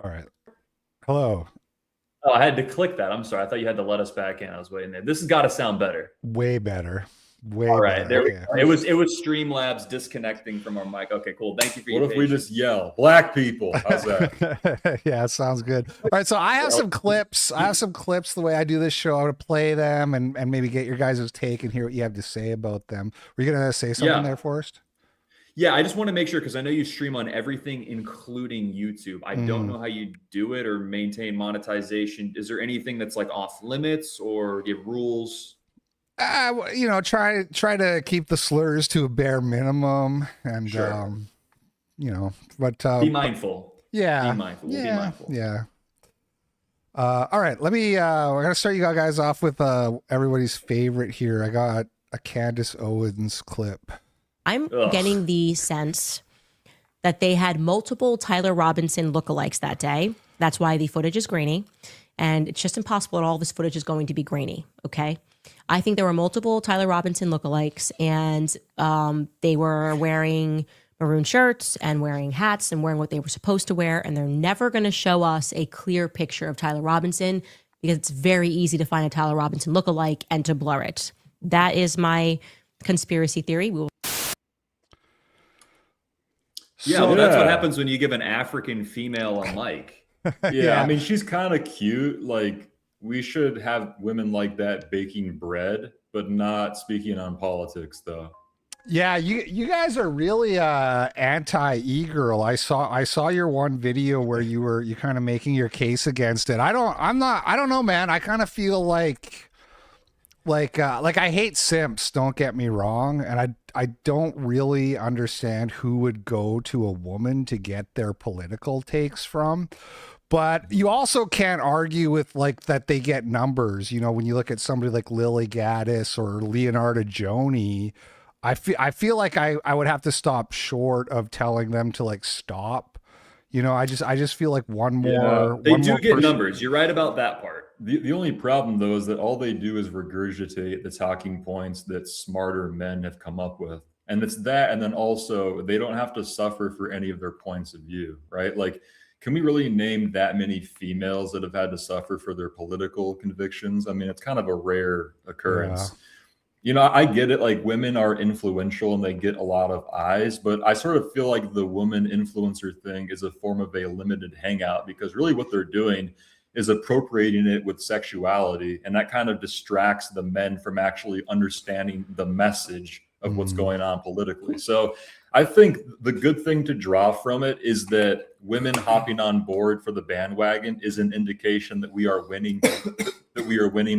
All right. Hello. Oh, I had to click that. I'm sorry. I thought you had to let us back in. I was waiting there. This has got to sound better. Way better. All Way right, better. there we Okay. go. It was Streamlabs disconnecting from our mic. Okay, cool. Thank you for your What if we patience. just yell, black people? How's that? Yeah, sounds good. All right, so I have some clips. I have some clips the way I do this show. I'm gonna play them and maybe get your guys' take and hear what you have to say about them. Were you gonna say something there first? Yeah, I just want to make sure because I know you stream on everything, including YouTube. I don't know how you do it or maintain monetization. Is there anything that's like off limits or do you have rules? You know, try to keep the slurs to a bare minimum, and Sure. you know, but Be mindful. yeah, Be mindful. We'll be mindful. yeah. All right, let me. We're gonna start you guys off with everybody's favorite here. I got a Candace Owens clip. I'm getting the sense that they had multiple Tyler Robinson lookalikes that day. That's why the footage is grainy. And it's just impossible that all this footage is going to be grainy, okay? I think there were multiple Tyler Robinson lookalikes, and they were wearing maroon shirts and wearing hats and wearing what they were supposed to wear, and they're never going to show us a clear picture of Tyler Robinson because it's very easy to find a Tyler Robinson lookalike and to blur it. That is my conspiracy theory. We will Well, that's what happens when you give an African female a mic. Yeah, I mean, she's kind of cute. Like, we should have women like that baking bread, but not speaking on politics, though. Yeah, you guys are really anti e-girl. I saw your one video where you kind of making your case against it. I don't know, man. I kind of feel like I hate simps, don't get me wrong, and I don't really understand who would go to a woman to get their political takes from. But you also can't argue with like that they get numbers. You know, when you look at somebody like Lily Gaddis or Leonardo Joni, I feel like I would have to stop short of telling them to like stop. You know, I just feel like one more. They do get numbers. You're right about that part. The only problem, though, is that all they do is regurgitate the talking points that smarter men have come up with. And it's that, and then also they don't have to suffer for any of their points of view, right? Like, can we really name that many females that have had to suffer for their political convictions? I mean, it's kind of a rare occurrence. Yeah. You know, I get it. Like, women are influential and they get a lot of eyes, but I sort of feel like the woman influencer thing is a form of a limited hangout, because really what they're doing is appropriating it with sexuality. And that kind of distracts the men from actually understanding the message of what's going on politically. So I think the good thing to draw from it is that women hopping on board for the bandwagon is an indication that we are winning,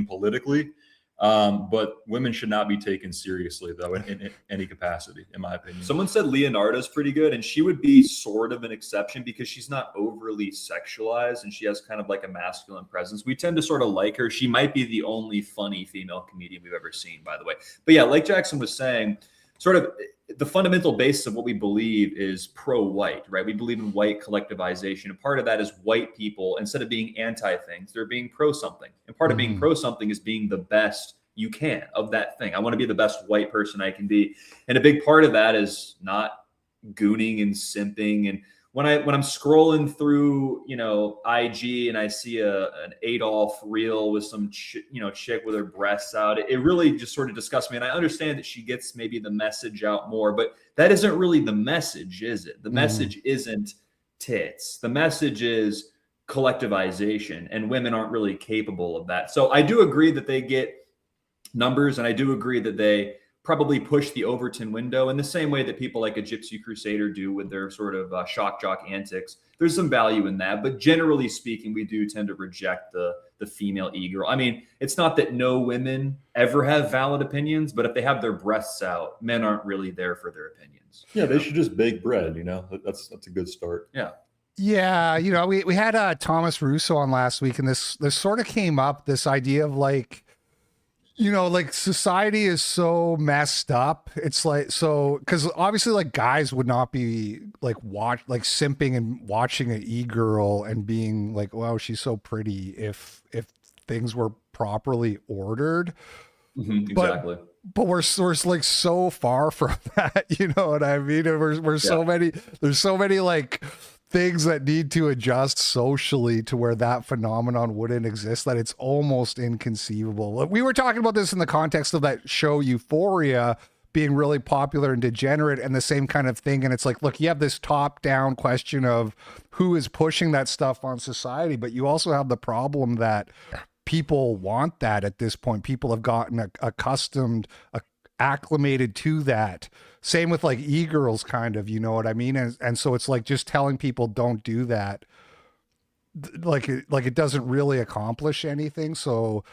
politically. But women should not be taken seriously, though, in any capacity, in my opinion. Someone said Leonardo's pretty good, and she would be sort of an exception because she's not overly sexualized and she has kind of like a masculine presence. We tend to sort of like her. She might be the only funny female comedian we've ever seen, by the way. But yeah, like Jackson was saying, sort of the fundamental basis of what we believe is pro-white, right? We believe in white collectivization. And part of that is white people, instead of being anti-things, they're being pro-something. And part of being pro-something is being the best you can of that thing. I want to be the best white person I can be. And a big part of that is not gooning and simping. And when I'm scrolling through, you know, IG and I see an Adolf reel with some chick with her breasts out, it really just sort of disgusts me. And I understand that she gets maybe the message out more, but that isn't really the message, is it? The message isn't tits. The message is collectivization, and women aren't really capable of that. So I do agree that they get numbers, and I do agree that they probably push the Overton window in the same way that people like a Gypsy Crusader do with their sort of shock jock antics. There's some value in that, but generally speaking, we do tend to reject the female e-girl. I mean, it's not that no women ever have valid opinions, but if they have their breasts out, men aren't really there for their opinions. Yeah, they should just bake bread, you know? That's a good start. Yeah. Yeah, you know, we had Thomas Russo on last week, and this sort of came up, this idea of like, you know, like society is so messed up. It's like, so, because obviously like guys would not be like simping and watching an e-girl and being like, wow, she's so pretty if things were properly ordered. Exactly. But we're like so far from that, you know what I mean? We're so many, there's so many like things that need to adjust socially to where that phenomenon wouldn't exist, that it's almost inconceivable. We were talking about this in the context of that show Euphoria being really popular and degenerate and the same kind of thing. And it's like, look, you have this top-down question of who is pushing that stuff on society, but you also have the problem that people want that at this point. People have gotten accustomed, acclimated to that. Same with like e-girls, kind of, you know what I mean? And so it's like just telling people don't do that, like it doesn't really accomplish anything. So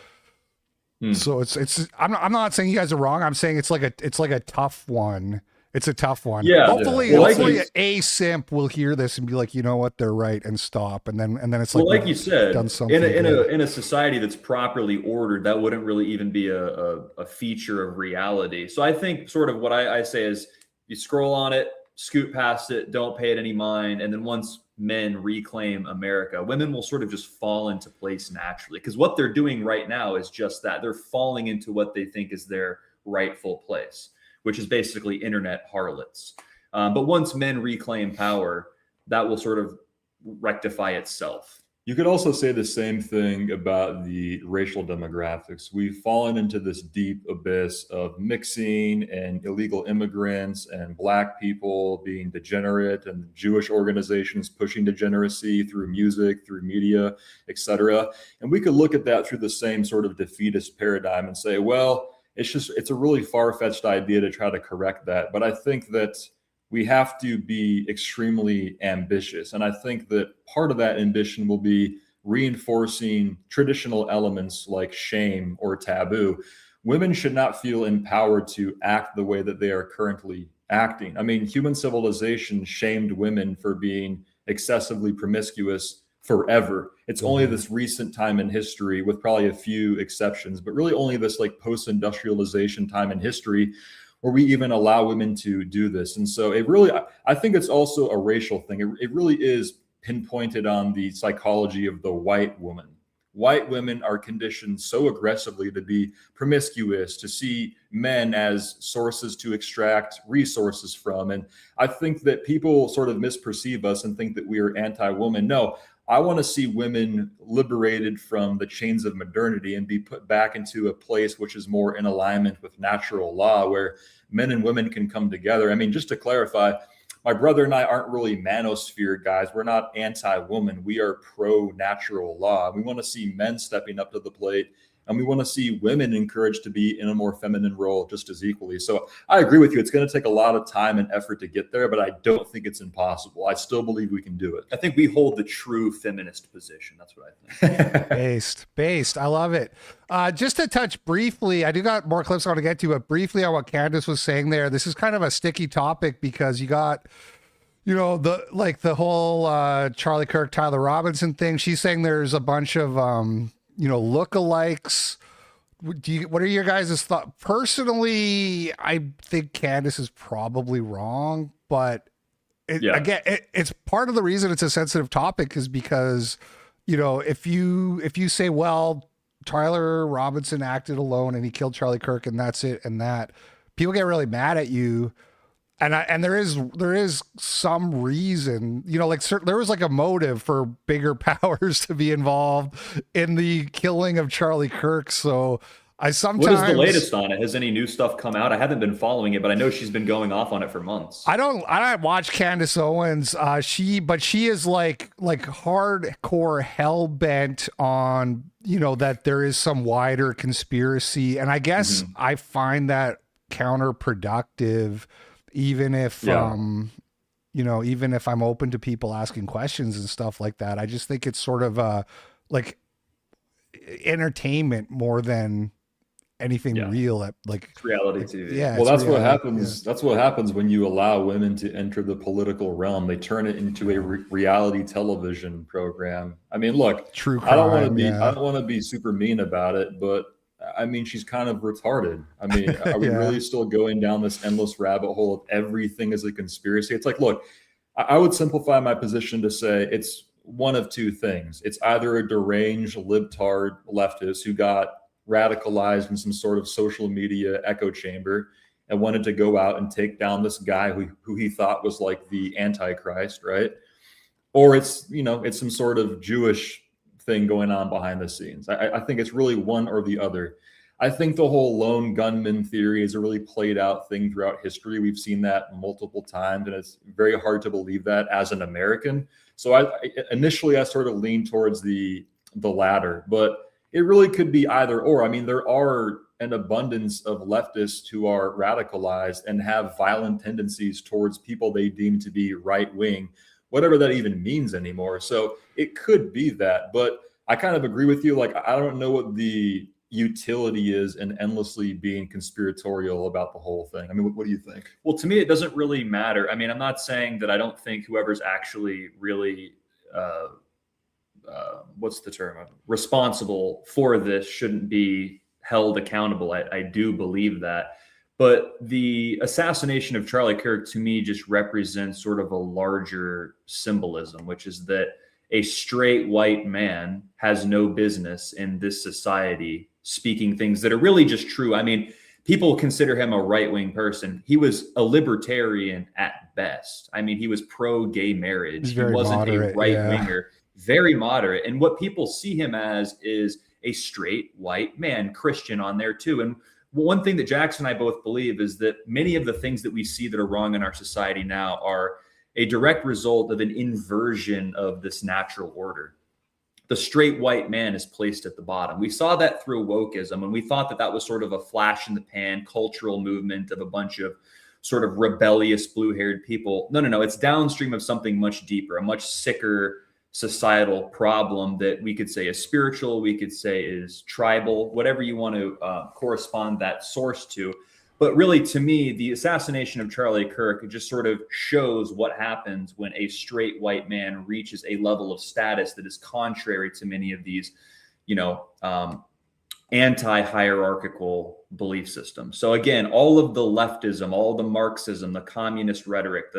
it's I'm not saying you guys are wrong. I'm saying it's like a tough one. It's a tough one. Yeah. Hopefully, Well, hopefully a simp will hear this and be like, you know what, they're right, and stop. And then it's like, well, like you said, done something in a society that's properly ordered, that wouldn't really even be a feature of reality. So I think sort of what I say is you scroll on it, scoot past it, don't pay it any mind, and then once men reclaim America, women will sort of just fall into place naturally, because what they're doing right now is just that. They're falling into what they think is their rightful place, which is basically internet harlots. But once men reclaim power, that will sort of rectify itself. You could also say the same thing about the racial demographics. We've fallen into this deep abyss of mixing and illegal immigrants and Black people being degenerate and Jewish organizations pushing degeneracy through music, through media, etc. And we could look at that through the same sort of defeatist paradigm and say, well, it's a really far-fetched idea to try to correct that. But I think that we have to be extremely ambitious. And I think that part of that ambition will be reinforcing traditional elements like shame or taboo. Women should not feel empowered to act the way that they are currently acting. I mean, human civilization shamed women for being excessively promiscuous forever. It's only this recent time in history, with probably a few exceptions, but really only this like post-industrialization time in history where we even allow women to do this. And so it really, I think it's also a racial thing. It really is pinpointed on the psychology of the white woman. White women are conditioned so aggressively to be promiscuous, to see men as sources to extract resources from. And I think that people sort of misperceive us and think that we are anti-woman. No, I want to see women liberated from the chains of modernity and be put back into a place which is more in alignment with natural law, where men and women can come together. I mean, just to clarify, my brother and I aren't really manosphere guys. We're not anti-woman. We are pro-natural law. We want to see men stepping up to the plate, and we want to see women encouraged to be in a more feminine role just as equally. So I agree with you. It's going to take a lot of time and effort to get there, but I don't think it's impossible. I still believe we can do it. I think we hold the true feminist position. That's what I think. Based. I love it. Just to touch briefly, I do got more clips I want to get to, but briefly on what Candace was saying there. This is kind of a sticky topic because you got, you know, the whole Charlie Kirk, Tyler Robinson thing. She's saying there's a bunch of lookalikes. What are your guys' thoughts? Personally, I think Candace is probably wrong, but again, it's part of the reason it's a sensitive topic is because, you know, if you say, well, Tyler Robinson acted alone and he killed Charlie Kirk and that's it, and that people get really mad at you. And there is some reason, you know, like there was like a motive for bigger powers to be involved in the killing of Charlie Kirk. So I sometimes. What is the latest on it? Has any new stuff come out? I haven't been following it, but I know she's been going off on it for months. I don't watch Candace Owens. She is like hardcore hell bent on, you know, that there is some wider conspiracy, and I guess I find that counterproductive. Even if, even if I'm open to people asking questions and stuff like that, I just think it's sort of like entertainment more than anything real. Like it's reality TV. Yeah. Well, that's what happens. Yeah. That's what happens when you allow women to enter the political realm. They turn it into a reality television program. I mean, look, true crime, I don't want to be super mean about it, but I mean, she's kind of retarded. I mean, are we really still going down this endless rabbit hole of everything as a conspiracy? It's like, look, I would simplify my position to say it's one of two things. It's either a deranged libtard leftist who got radicalized in some sort of social media echo chamber and wanted to go out and take down this guy who he thought was like the Antichrist, right? or it's, you know, it's some sort of Jewish thing going on behind the scenes. I think it's really one or the other. I think the whole lone gunman theory is a really played out thing throughout history. We've seen that multiple times, and it's very hard to believe that as an American. So initially I sort of leaned towards the latter, but it really could be either or. I mean, there are an abundance of leftists who are radicalized and have violent tendencies towards people they deem to be right wing, whatever that even means anymore. So it could be that, but I kind of agree with you. Like, I don't know what the utility is in endlessly being conspiratorial about the whole thing. I mean, what do you think? Well, to me, it doesn't really matter. I mean, I'm not saying that I don't think whoever's actually really, what's the term, responsible for this shouldn't be held accountable. I do believe that. But the assassination of Charlie Kirk, to me, just represents sort of a larger symbolism, which is that a straight white man has no business in this society speaking things that are really just true. I mean, people consider him a right-wing person. He was a libertarian at best. I mean, he was pro-gay marriage. He wasn't moderate, a right-winger, very moderate. And what people see him as is a straight white man, Christian on there too. And one thing that Jackson and I both believe is that many of the things that we see that are wrong in our society now are a direct result of an inversion of this natural order. The straight white man is placed at the bottom. We saw that through wokeism, and we thought that that was sort of a flash in the pan cultural movement of a bunch of sort of rebellious blue-haired people. No. It's downstream of something much deeper, a much sicker societal problem that we could say is spiritual, we could say is tribal, whatever you want to correspond that source to. But really, to me, the assassination of Charlie Kirk just sort of shows what happens when a straight white man reaches a level of status that is contrary to many of these, you know, anti-hierarchical belief systems. So again, all of the leftism, all the Marxism, the communist rhetoric,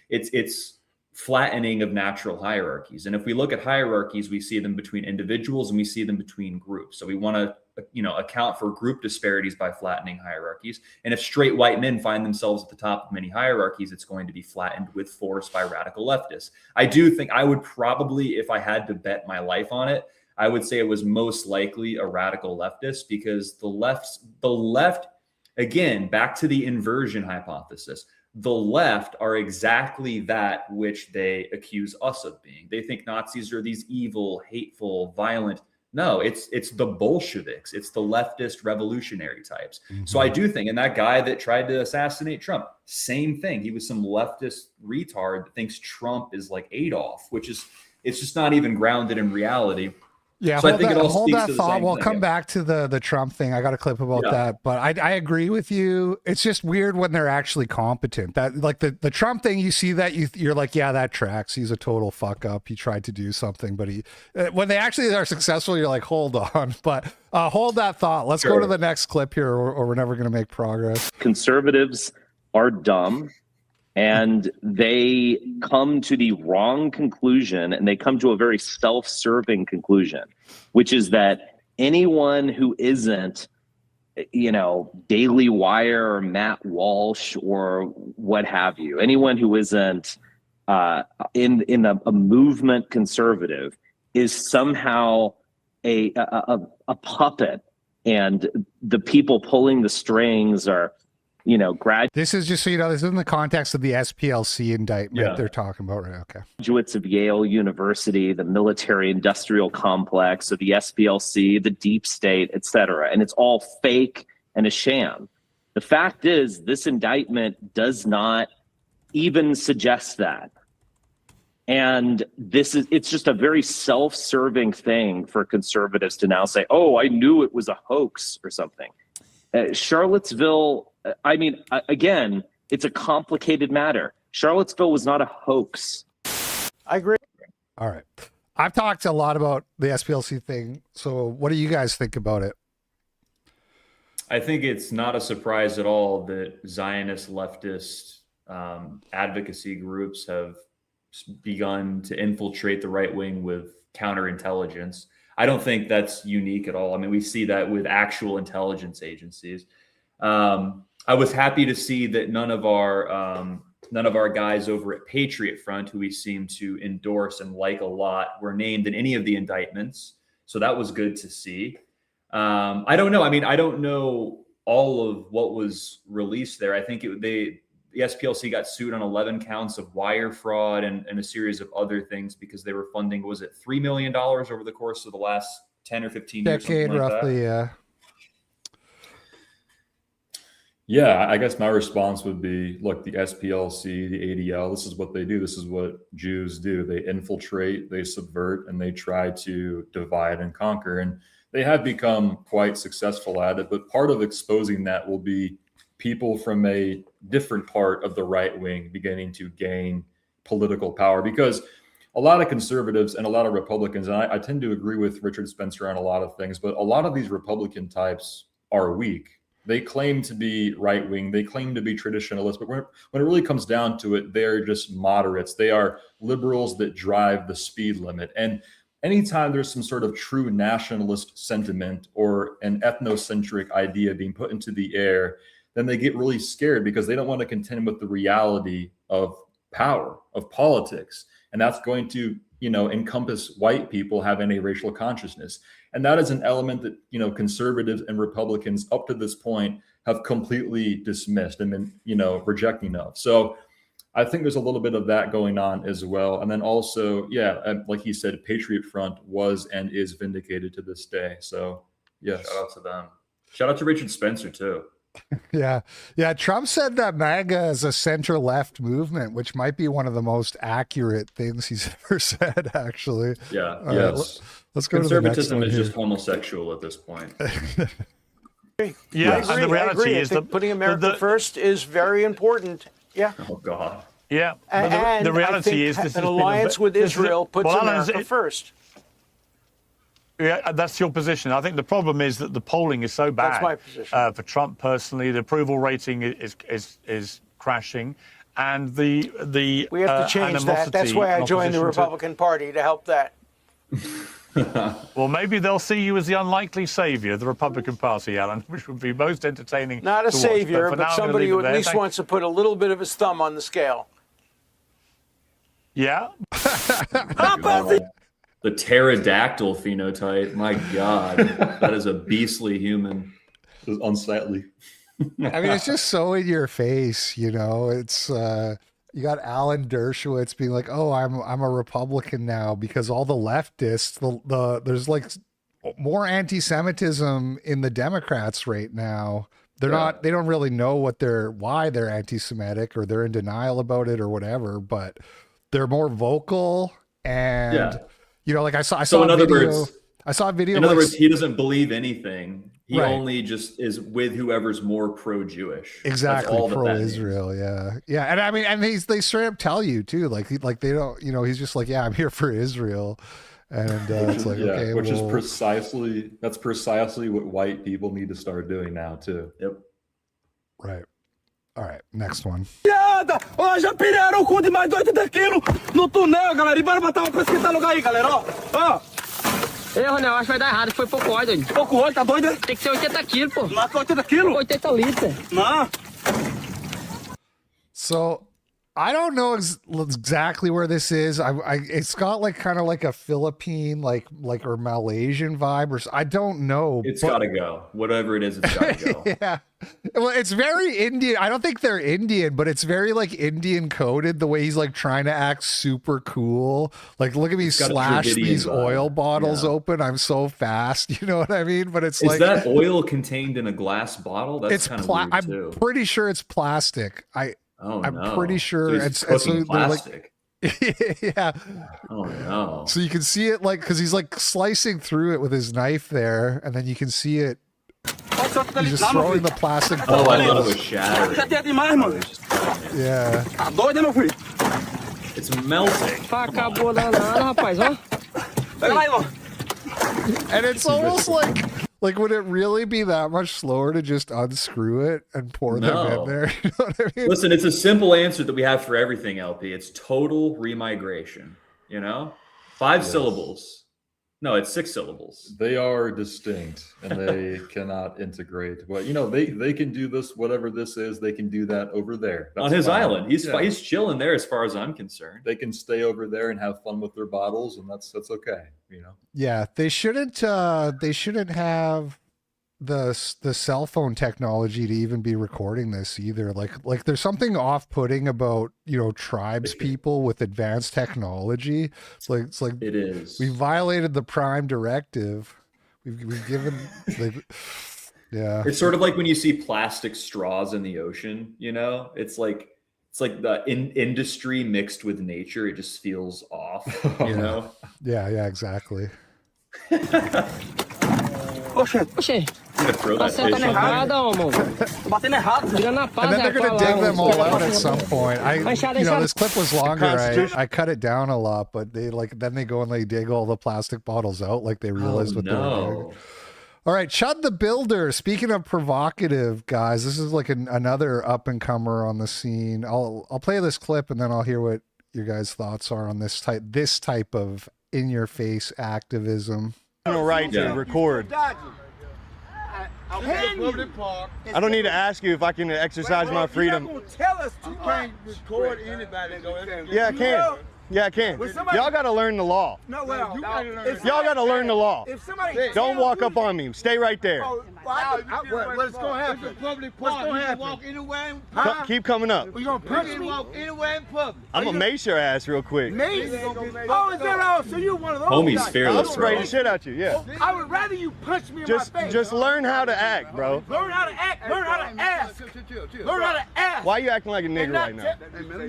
it's flattening of natural hierarchies. And if we look at hierarchies, we see them between individuals and we see them between groups. So we want to, you know, account for group disparities by flattening hierarchies. And if straight white men find themselves at the top of many hierarchies, it's going to be flattened with force by radical leftists. I do think I would probably, if I had to bet my life on it, I would say it was most likely a radical leftist, because the left, again, back to the inversion hypothesis, the left are exactly that which they accuse us of being. They think Nazis are these evil, hateful, violent. No, it's the Bolsheviks. It's the leftist revolutionary types. Mm-hmm. So I do think, and that guy that tried to assassinate Trump, same thing. He was some leftist retard that thinks Trump is like Adolf, which is, it's just not even grounded in reality. Yeah, so I think it all hold speaks that to the thought. same We'll thing. come back to the Trump thing. I got a clip about that, but I agree with you. It's just weird when they're actually competent. That, like, the Trump thing, you see that you're like, yeah, that tracks. He's a total fuck up. He tried to do something, but when they actually are successful, you're like, hold on. But hold that thought. Let's go to the next clip here, or we're never going to make progress. Conservatives are dumb. And they come to the wrong conclusion, and they come to a very self-serving conclusion, which is that anyone who isn't, you know, Daily Wire or Matt Walsh or what have you, anyone who isn't in a movement conservative is somehow a puppet, and the people pulling the strings are, you know, This is just so you know, this is in the context of the SPLC indictment they're talking about, right? Okay. Graduates of Yale University, the military industrial complex, so the SPLC, the deep state, etc. And it's all fake and a sham. The fact is, this indictment does not even suggest that. And it's just a very self-serving thing for conservatives to now say, oh, I knew it was a hoax or something. Charlottesville, I mean, again, it's a complicated matter. Charlottesville was not a hoax. I agree. All right. I've talked a lot about the SPLC thing. So what do you guys think about it? I think it's not a surprise at all that Zionist leftist advocacy groups have begun to infiltrate the right wing with counterintelligence. I don't think that's unique at all. I mean, we see that with actual intelligence agencies. I was happy to see that none of our None of our guys over at Patriot Front, who we seem to endorse and like a lot, were named in any of the indictments. So that was good to see. I don't know. I mean, I don't know all of what was released there. I think the SPLC got sued on 11 counts of wire fraud and a series of other things because they were funding, was it $3 million over the course of the last 10 or 15 years? Decade, like roughly, yeah. Yeah, I guess my response would be, look, the SPLC, the ADL, this is what they do. This is what Jews do. They infiltrate, they subvert, and they try to divide and conquer. And they have become quite successful at it. But part of exposing that will be people from a different part of the right wing beginning to gain political power, because a lot of conservatives and a lot of Republicans, and I tend to agree with Richard Spencer on a lot of things, but a lot of these Republican types are weak. They claim to be right wing, they claim to be traditionalists, but when it really comes down to it, they're just moderates. They are liberals that drive the speed limit. And anytime there's some sort of true nationalist sentiment or an ethnocentric idea being put into the air, then they get really scared because they don't want to contend with the reality of power, of politics. And that's going to, encompass white people having a racial consciousness. And that is an element that, conservatives and Republicans up to this point have completely dismissed and been, rejecting of. So I think there's a little bit of that going on as well. And then also, like he said, Patriot Front was and is vindicated to this day. So yes. Shout out to them. Shout out to Richard Spencer too. Yeah. Trump said that MAGA is a center-left movement, which might be one of the most accurate things he's ever said, actually. Yeah. Yes. Let's go to the next one Conservatism is here. just homosexual at this point. Yeah, I and the reality I is think that putting America first is very important. Yeah. Oh God. Yeah, but And the I reality think is this an has been alliance with Israel puts America first. Yeah, that's your position. I think the problem is that the polling is so bad. That's my position. For Trump personally, the approval rating is crashing, and the We have to change that. That's why I joined the Republican Party, to help that. Well, maybe they'll see you as the unlikely savior of the Republican Party, Alan, which would be most entertaining. Not a to watch. savior, for but now, I'm gonna somebody leave who it at there. least wants to put a little bit of his thumb on the scale. Yeah. The pterodactyl phenotype. My God, that is a beastly human. It was unsightly. I mean, it's just so in your face, it's you got Alan Dershowitz being like, "Oh, I'm a Republican now," because all the leftists, there's like more anti-Semitism in the Democrats right now. They don't really know why they're anti-Semitic, or they're in denial about it or whatever, but they're more vocal and like I saw So in a other video. words, I saw a video. In other words, he doesn't believe anything. He Right. only just is with whoever's more pro-Jewish. Exactly, That's all that pro-Israel, yeah, and I mean, and they straight up tell you too, like they don't, he's just like, yeah, I'm here for Israel, and it's like, okay, which well, is precisely what white people need to start doing now too. Yep. right. All right, next one. Ó, já pilharam o cu de mais de 80 quilos no túnel, galera. E bora botar uma pra esquentar lugar aí, galera. Ó. Ronel, acho que vai dar errado, foi pouco óleo, doido. Pouco óleo, tá doido? Tem que ser 80 quilos, pô. Lá com 80 quilos? 80 litros. Não. So I don't know exactly where this is. It's got like kind of like a Philippine, like or Malaysian vibe, or I don't know. It's got to go. Whatever it is, it's got to go. Yeah. Well, it's very Indian. I don't think they're Indian, but it's very like Indian coded, the way he's like trying to act super cool. Like, look at me slash these oil bottles open. I'm so fast. You know what I mean? But it's is that oil contained in a glass bottle? That's kind of weird too. I'm pretty sure it's plastic. I'm pretty sure it's cooking plastic. Yeah. Oh no. So you can see it like, because he's like slicing through it with his knife there, and then you can see it. He's just throwing the plastic. Oh, I thought it was shattering. Yeah. It's melting. Acabou danado, rapaz, ó. And it's almost like would it really be that much slower to just unscrew it and pour them in there? You know what I mean? Listen, it's a simple answer that we have for everything, LP. It's total remigration. 5 syllables. No, it's 6 syllables. They are distinct and they cannot integrate. But you know, they can do this, whatever this is, they can do that over there. That's on his island. He's chilling there as far as I'm concerned. They can stay over there and have fun with their bottles, and that's okay, you know. Yeah, they shouldn't have the cell phone technology to even be recording this either. Like there's something off-putting about, you know, tribes people with advanced technology. It's like it is. We violated the Prime Directive. We've given yeah. It's sort of like when you see plastic straws in the ocean, you know? It's like the industry mixed with nature. It just feels off, you know? Yeah, exactly. Oxê. I'm gonna throw that fish on there. And then they're gonna dig them all out at some point. This clip was longer. I cut it down a lot, but then they go and they dig all the plastic bottles out, like they realize what they're doing. All right, Chud the Builder. Speaking of provocative guys, this is like another up and comer on the scene. I'll play this clip and then I'll hear what your guys' thoughts are on this type of in your face activism. Right to record. I don't need to ask you if I can exercise my freedom. You're not gonna tell us you can't record anybody. Yeah, I can. Yeah, I can. Y'all got to learn the law. No, well, y'all got to learn the law. If somebody don't walk up on me. Stay right there. What's going to happen? It's a public park. What's going to happen? Walk anywhere in public? Keep coming up. You're going to punch me? Walk anywhere in public. I'm going to mace your ass real quick. Mace? Oh, is that all? So you're one of those Homie's guys. fearless, I'll spray the shit out you, yeah. I would rather you punch me in my face. Just learn how to act, bro. Learn how to act. Learn how to ask. Learn how to ask. Why are you acting like a nigga right now?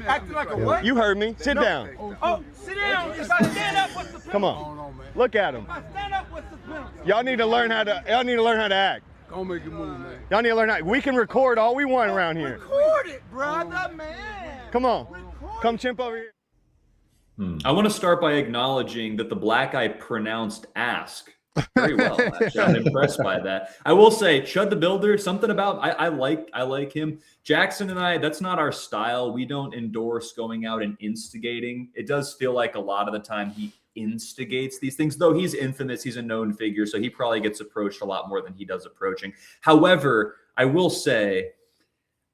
Acting like a what? You heard me. Sit down. Oh, sit down. If I stand up, what's the penalty? Come on. Look at him. If I stand up, what's the penalty? Y'all need to learn how to act. Don't make a move, man. Y'all need to learn how. We can record all we want around here. Record it, brother, man. Come on. Come chimp over here. I want to start by acknowledging that the black guy pronounced ask very well. Actually, I'm impressed by that. I will say, Chud the Builder, something about I like him. Jackson and I, that's not our style. We don't endorse going out and instigating. It does feel like a lot of the time he instigates these things, though he's infamous. He's a known figure, so he probably gets approached a lot more than he does approaching. However, I will say,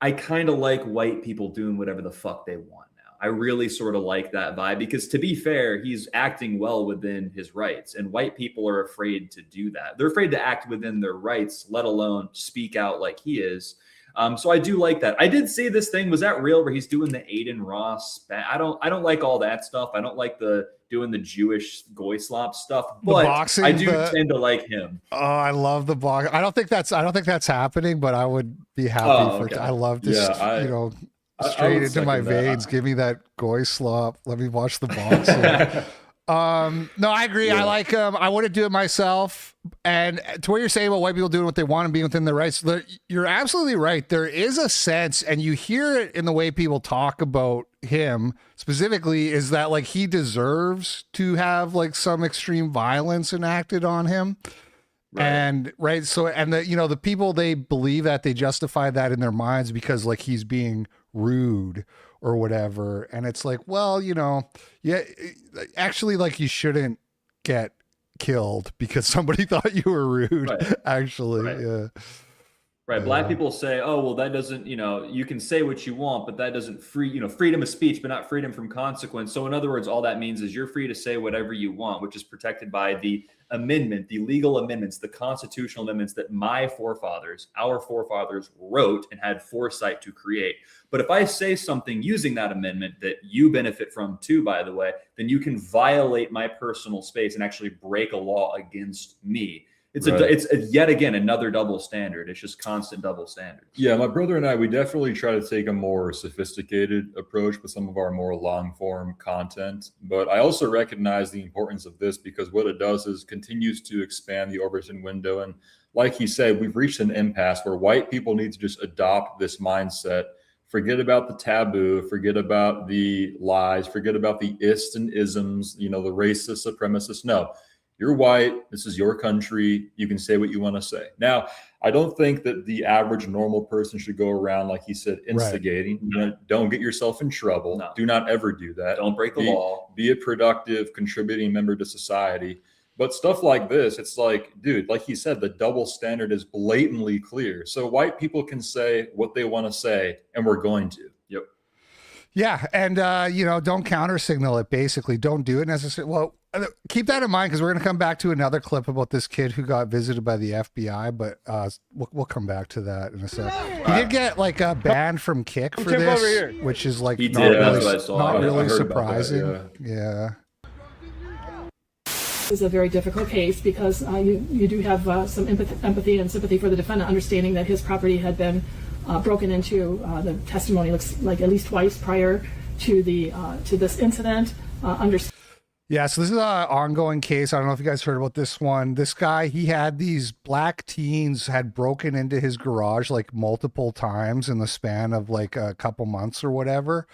I kind of like white people doing whatever the fuck they want. I really sort of like that vibe because, to be fair, he's acting well within his rights, and white people are afraid to do that. They're afraid to act within their rights, let alone speak out like he is. So I do like that. I did see this thing. Was that real? Where he's doing the Aiden Ross? I don't like all that stuff. I don't like doing the Jewish goy slop stuff. But boxing, I do tend to like him. Oh, I love the box. I don't think that's happening, but I would be happy for. I love this. Yeah, straight into my veins. Give me that goy slop. Let me watch the boxing. No, I agree. Yeah. I like him. I wouldn't do it myself. And to what you're saying about white people doing what they want and being within their rights, you're absolutely right. There is a sense, and you hear it in the way people talk about him specifically, is that like he deserves to have like some extreme violence enacted on him. Right. And so the people, they believe that, they justify that in their minds because like he's being rude or whatever. And it's like, well, actually, like, you shouldn't get killed because somebody thought you were rude. Right. Actually, right. Yeah. Right. Black people say, oh, well, that doesn't, you can say what you want, but that doesn't freedom of speech, but not freedom from consequence. So in other words, all that means is you're free to say whatever you want, which is protected by the amendment, the legal amendments, the constitutional amendments that our forefathers wrote and had foresight to create. But if I say something using that amendment that you benefit from too, by the way, then you can violate my personal space and actually break a law against me. It's yet again another double standard. It's just constant double standards. Yeah, my brother and I, we definitely try to take a more sophisticated approach with some of our more long form content. But I also recognize the importance of this because what it does is continues to expand the Overton window. And like he said, we've reached an impasse where white people need to just adopt this mindset. Forget about the taboo, forget about the lies, forget about the ists and isms, the racist, supremacist. No. You're white. This is your country. You can say what you want to say. Now, I don't think that the average normal person should go around, like he said, instigating. Right. Don't get yourself in trouble. No. Do not ever do that. Don't break the law. Be a productive, contributing member to society. But stuff like this, it's like, dude, like he said, the double standard is blatantly clear. So white people can say what they want to say, and we're going to. Yep. Yeah, and don't counter signal it. Basically, don't do it necessarily. Well, keep that in mind because we're going to come back to another clip about this kid who got visited by the FBI. But we'll come back to that in a sec. He did get like a ban from Kick for this, which is like not really surprising. Yeah. This is a very difficult case because you do have some empathy and sympathy for the defendant, understanding that his property had been broken into. The testimony looks like at least twice prior to this incident. Yeah, so this is an ongoing case. I don't know if you guys heard about this one. This guy, he had these black teens had broken into his garage like multiple times in the span of like a couple months or whatever.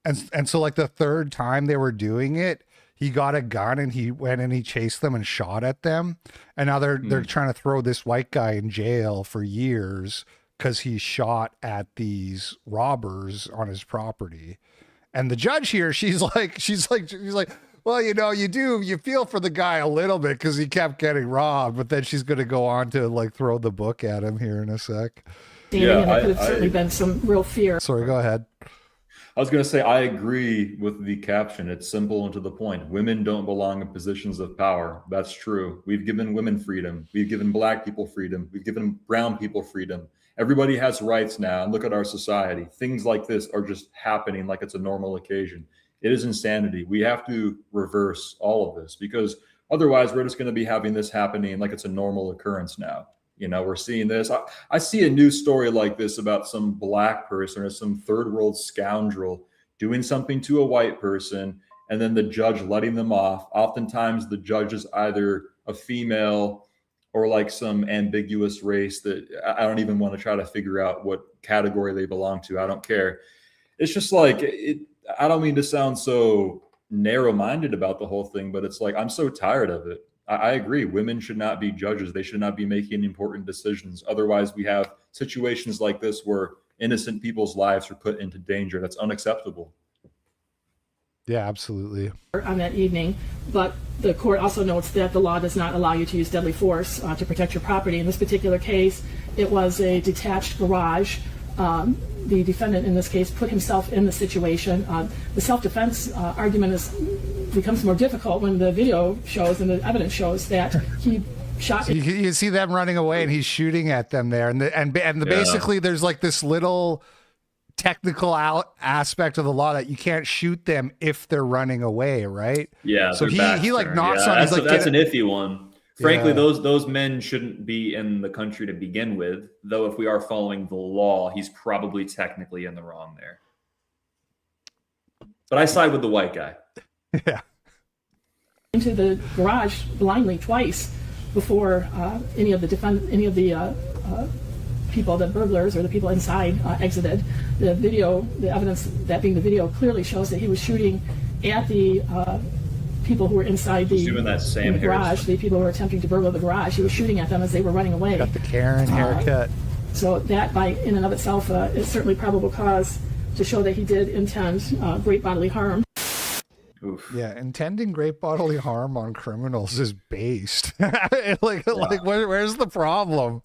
And so like the third time they were doing it, he got a gun and he went and he chased them and shot at them. And now they're trying to throw this white guy in jail for years because he shot at these robbers on his property. And the judge here, she's like, well, you feel for the guy a little bit because he kept getting robbed, but then she's going to go on to like throw the book at him here in a sec. Yeah, and there could have certainly been some real fear. Sorry, go ahead. I was going to say, I agree with the caption. It's simple and to the point. Women don't belong in positions of power. That's true. We've given women freedom. We've given black people freedom. We've given brown people freedom. Everybody has rights now. And look at our society. Things like this are just happening like it's a normal occasion. It is insanity. We have to reverse all of this because otherwise we're just going to be having this happening like it's a normal occurrence now. We're seeing this. I see a news story like this about some black person or some third world scoundrel doing something to a white person and then the judge letting them off. Oftentimes the judge is either a female or like some ambiguous race that I don't even want to try to figure out what category they belong to. I don't care. It's just like, I don't mean to sound so narrow-minded about the whole thing, but it's like, I'm so tired of it. I agree. Women should not be judges. They should not be making important decisions. Otherwise, we have situations like this where innocent people's lives are put into danger. That's unacceptable. Yeah, absolutely. On that evening, but the court also notes that the law does not allow you to use deadly force to protect your property. In this particular case, it was a detached garage. The defendant in this case put himself in the situation. The self-defense argument becomes more difficult when the video shows and the evidence shows that he shot. So you see them running away and he's shooting at them there, and basically there's like this little technical aspect of the law that you can't shoot them if they're running away, right? Yeah. So he like knocks on. That's an iffy one. Frankly, those men shouldn't be in the country to begin with, though if we are following the law, he's probably technically in the wrong there. But I side with the white guy. Yeah. Into the garage blindly twice before any of the people, the burglars or the people inside exited. The video, the evidence that being the video clearly shows that he was shooting at the people who were inside the garage, the people who were attempting to burgle the garage. He was shooting at them as they were running away. Got the Karen haircut. So that, in and of itself, is certainly probable cause to show that he did intend great bodily harm. Oof. Yeah, intending great bodily harm on criminals is based. Where's the problem?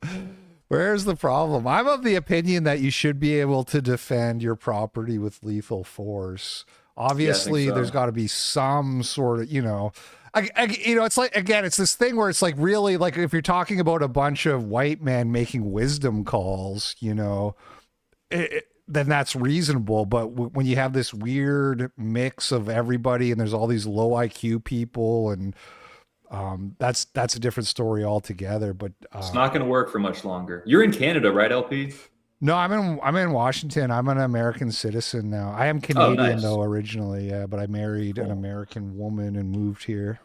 Where's the problem? I'm of the opinion that you should be able to defend your property with lethal force. Obviously, there's got to be some sort of, it's like, again, it's this thing where it's like really like if you're talking about a bunch of white men making wisdom calls, then that's reasonable. But when you have this weird mix of everybody and there's all these low IQ people and that's a different story altogether. But it's not going to work for much longer. You're in Canada, right, LP? No, I'm in Washington. I'm an American citizen now. I am Canadian though originally, but I married an American woman and moved here.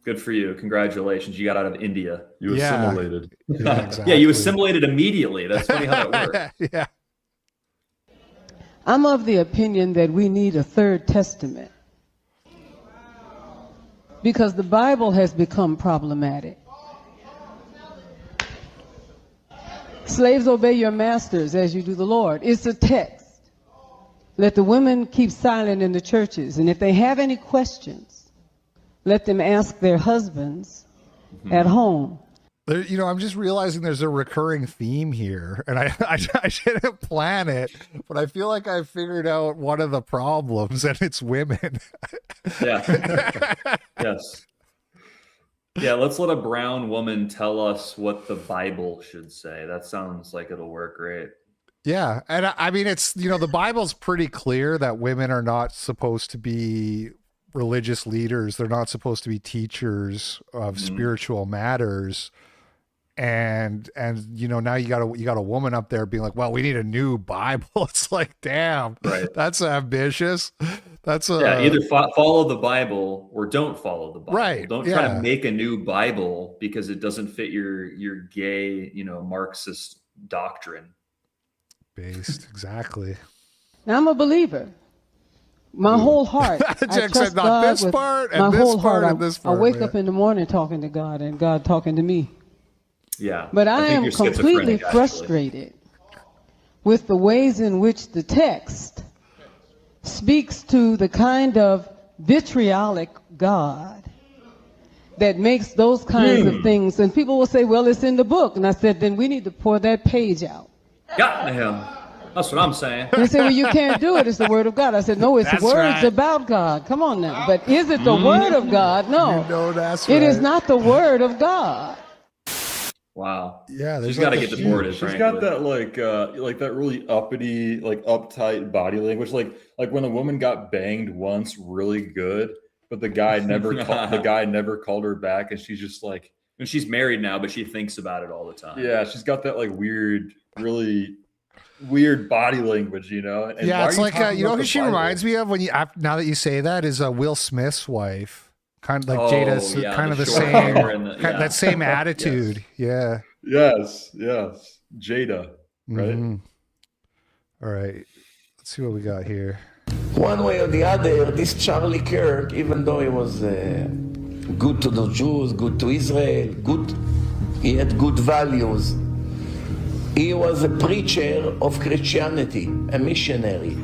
Good for you. Congratulations. You got out of India. You assimilated. Yeah, exactly. Yeah, you assimilated immediately. That's funny how that worked. Yeah. I'm of the opinion that we need a third testament because the Bible has become problematic. Slaves, obey your masters as you do the Lord. It's a text. Let the women keep silent in the churches. And if they have any questions, let them ask their husbands at home. There, you know, I'm just realizing there's a recurring theme here, and I didn't plan it, but I feel like I figured out one of the problems, and it's women. Yeah. Yes. Yeah, let's let a brown woman tell us what the Bible should say. That sounds like it'll work great. Yeah, and I mean, it's, you know, the Bible's pretty clear that women are not supposed to be religious leaders. They're not supposed to be teachers of spiritual matters. And you know, now you got a woman up there being like, well, we need a new Bible. It's like, damn, right, that's ambitious. That's either follow the Bible or don't follow the Bible. Right. Don't try to make a new Bible because it doesn't fit your gay, you know, Marxist doctrine. Based, exactly. Now, I'm a believer. My whole heart. I trust God this with part and my this whole part heart. and this part. I wake up in the morning talking to God and God talking to me. Yeah. But I am completely frustrated with the ways in which the text speaks to the kind of vitriolic God that makes those kinds of things. And people will say, well, it's in the book. And I said, then we need to pour that page out. Got him. That's what I'm saying. They say, well, you can't do it. It's the word of God. I said, no, it's words about God. Come on now. But is it the word of God? No. You know that's It right. is not the word of God. Wow. Yeah, she's got to get deported. She's got that like that really uppity, like uptight body language. Like when a woman got banged once really good, but the guy never called her back, and she's just like, and she's married now, but she thinks about it all the time. Yeah, she's got that like really weird body language, you know. And yeah, it's like you know who she reminds me of when you now that you say that is Will Smith's wife. Kind of like Jada's, kind of the same, that same attitude. Yes. Yes. Jada, right? Mm-hmm. All right. Let's see what we got here. One way or the other, this Charlie Kirk, even though he was good to the Jews, good to Israel, he had good values. He was a preacher of Christianity, a missionary.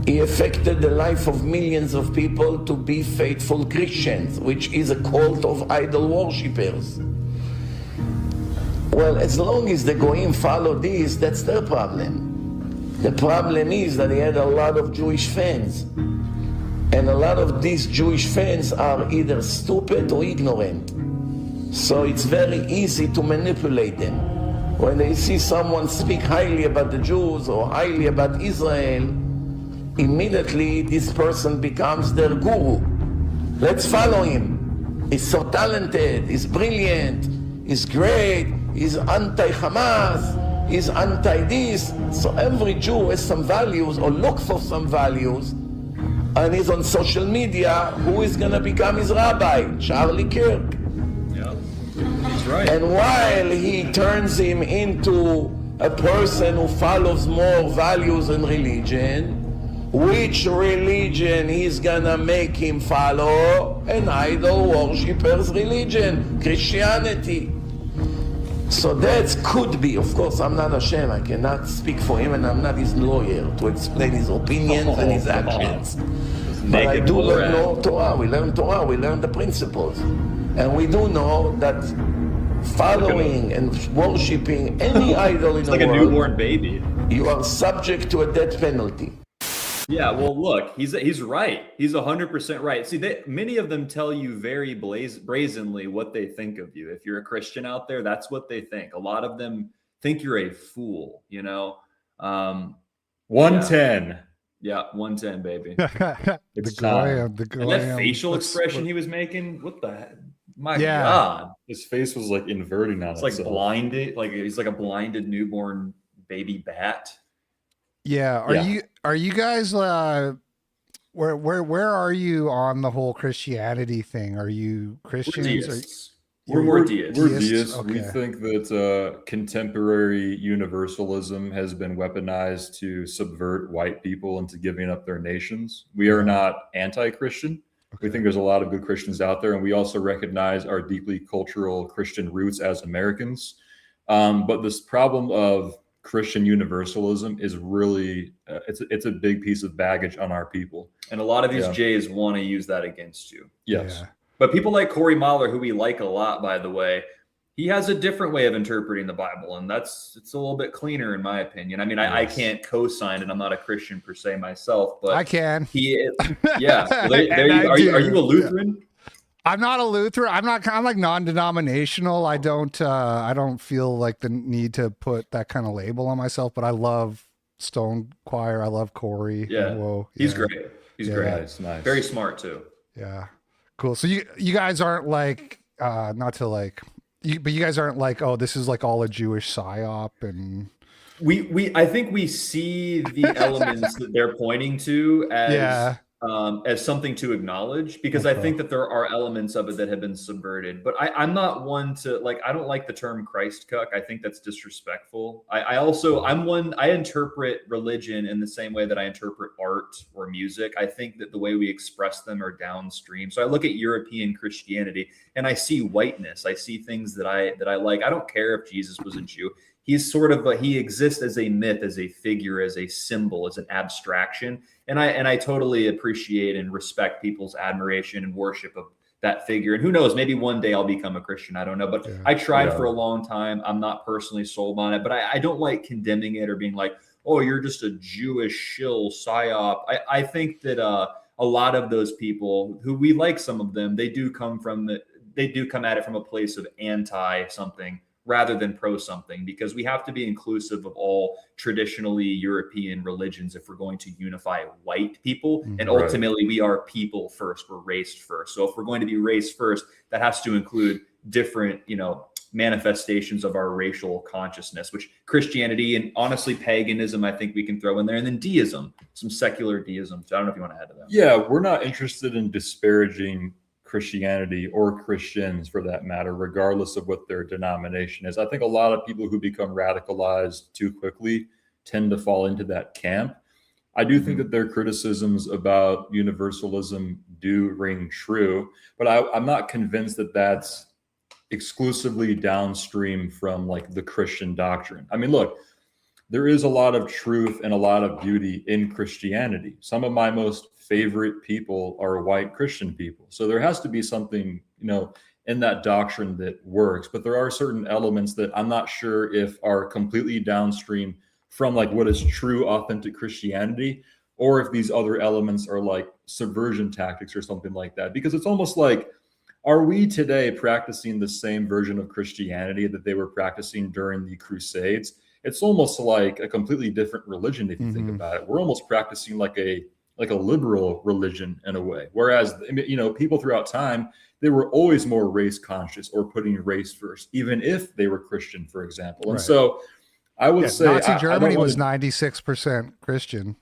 He affected the life of millions of people to be faithful Christians, which is a cult of idol worshippers. Well, as long as the Goyim follow this, that's their problem. The problem is that he had a lot of Jewish fans. And a lot of these Jewish fans are either stupid or ignorant. So it's very easy to manipulate them. When they see someone speak highly about the Jews or highly about Israel, immediately this person becomes their guru. Let's follow him. He's so talented, he's brilliant, he's great, he's anti-Hamas, he's anti-this. So every Jew has some values or look for some values, and he's on social media. Who is going to become his rabbi? Charlie Kirk. Yeah, he's right. And while he turns him into a person who follows more values and religion, which religion he's gonna make him follow? An idol worshipper's religion, Christianity. So that could be, of course, I'm not Hashem, I cannot speak for him, and I'm not his lawyer to explain his opinions and his actions. But I do know Torah, we learn the principles. And we do know that following and worshipping any idol in the world, like a newborn baby, you are subject to a death penalty. Yeah, well, look, he's right. He's 100% right. See, many of them tell you very brazenly what they think of you. If you're a Christian out there, that's what they think. A lot of them think you're a fool, you know? 110. Yeah, 110, baby. The Goyim. And that facial expression he was making, what the heck? My Yeah. God. His face was like inverting on It's like itself. blinded, like he's like a blinded newborn baby bat. Yeah. Are you guys where are you on the whole Christianity thing? Are you Christians? We're more deists. We're deists. Okay. We think that contemporary universalism has been weaponized to subvert white people into giving up their nations. We are not anti-Christian. Okay. We think there's a lot of good Christians out there, and we also recognize our deeply cultural Christian roots as Americans. But this problem of Christian universalism is really it's a big piece of baggage on our people, and a lot of these Jays want to use that against you. Yes. But people like Corey Mahler, who we like a lot, by the way, he has a different way of interpreting the Bible, and it's a little bit cleaner in my opinion. I mean, I can't co-sign it. I'm not a Christian per se myself, but I can. Yeah. Well, are you a Lutheran? I'm not a Lutheran. I'm like non-denominational. I don't feel like the need to put that kind of label on myself, but I love Stone Choir. I love Corey. Yeah. Whoa. He's great. He's great. Nice. Very smart too. Yeah. Cool. So you guys aren't like, not to like, but you guys aren't like, oh, this is like all a Jewish psyop, and I think we see the elements that they're pointing to as something to acknowledge, because I think that there are elements of it that have been subverted. But I'm not one to like, I don't like the term Christ cuck. I think that's disrespectful. I interpret religion in the same way that I interpret art or music. I think that the way we express them are downstream. So I look at European Christianity and I see whiteness. I see things that I like. I don't care if Jesus was a Jew. He's sort of he exists as a myth, as a figure, as a symbol, as an abstraction. And I totally appreciate and respect people's admiration and worship of that figure. And who knows, maybe one day I'll become a Christian. I don't know. But I tried for a long time. I'm not personally sold on it, but I don't like condemning it or being like, oh, you're just a Jewish shill psyop. I think that a lot of those people who we like, some of them, they do come at it from a place of anti something rather than pro something, because we have to be inclusive of all traditionally European religions if we're going to unify white people. And ultimately we are people first, we're race first. So if we're going to be race first, that has to include different, manifestations of our racial consciousness, which Christianity and honestly paganism, I think we can throw in there. And then deism, some secular deism. So I don't know if you want to add to that. Yeah, we're not interested in disparaging Christianity or Christians for that matter, regardless of what their denomination is. I think a lot of people who become radicalized too quickly tend to fall into that camp. I do think that their criticisms about universalism do ring true, but I'm not convinced that that's exclusively downstream from like the Christian doctrine. I mean, look, there is a lot of truth and a lot of beauty in Christianity. Some of my most favorite people are white Christian people. So there has to be something, in that doctrine that works. But there are certain elements that I'm not sure if are completely downstream from like what is true, authentic Christianity, or if these other elements are like subversion tactics or something like that. Because it's almost like, are we today practicing the same version of Christianity that they were practicing during the Crusades? It's almost like a completely different religion if you think about it. We're almost practicing like a liberal religion in a way. Whereas, people throughout time, they were always more race conscious or putting race first, even if they were Christian, for example. And so I would say Nazi Germany was 96% Christian,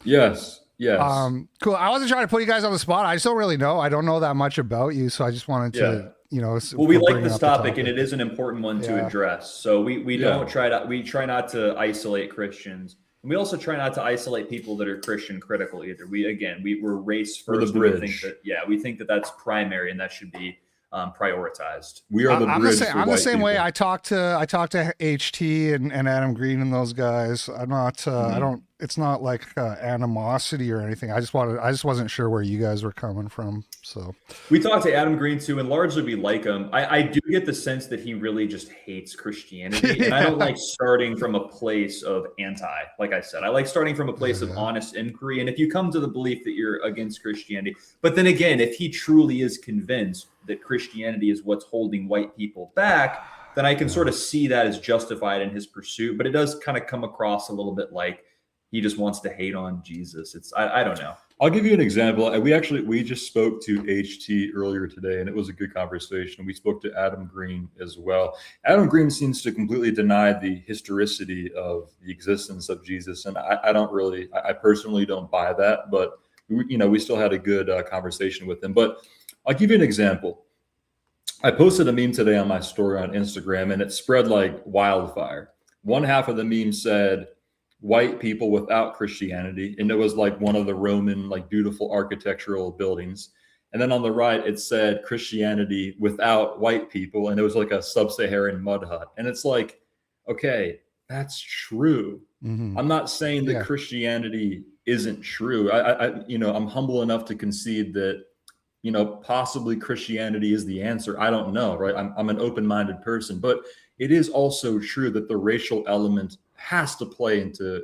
Yes. Cool. I wasn't trying to put you guys on the spot. I just don't really know. I don't know that much about you. So I just wanted to, well, we like this topic and it is an important one to address. So we try not to isolate Christians. And we also try not to isolate people that are Christian critical either. We're race first. We're the bridge. We think that that's primary and that should be prioritized. We are the bridge. I'm the same way. I talk to HT and Adam Green and those guys. I'm not. I don't. It's not like animosity or anything. I just wasn't sure where you guys were coming from. So we talked to Adam Green too, and largely we like him. I do get the sense that he really just hates Christianity, and I don't like starting from a place of anti. Like I said, I like starting from a place of honest inquiry. And if you come to the belief that you're against Christianity, but then again, if he truly is convinced that Christianity is what's holding white people back, then I can sort of see that as justified in his pursuit. But it does kind of come across a little bit like he just wants to hate on Jesus. I don't know. I'll give you an example. We just spoke to HT earlier today, and it was a good conversation. We spoke to Adam Green as well. Adam Green seems to completely deny the historicity of the existence of Jesus, and I personally don't buy that. But we still had a good conversation with him. But I'll give you an example. I posted a meme today on my story on Instagram, and it spread like wildfire. One half of the meme said, white people without Christianity, and it was like one of the Roman like beautiful architectural buildings. And then on the right it said Christianity without white people, and it was like a sub-Saharan mud hut. And it's like, okay, that's true. I'm not saying that Christianity isn't true. I'm humble enough to concede that possibly Christianity is the answer. I don't know, right? I'm an open-minded person, but it is also true that the racial element has to play into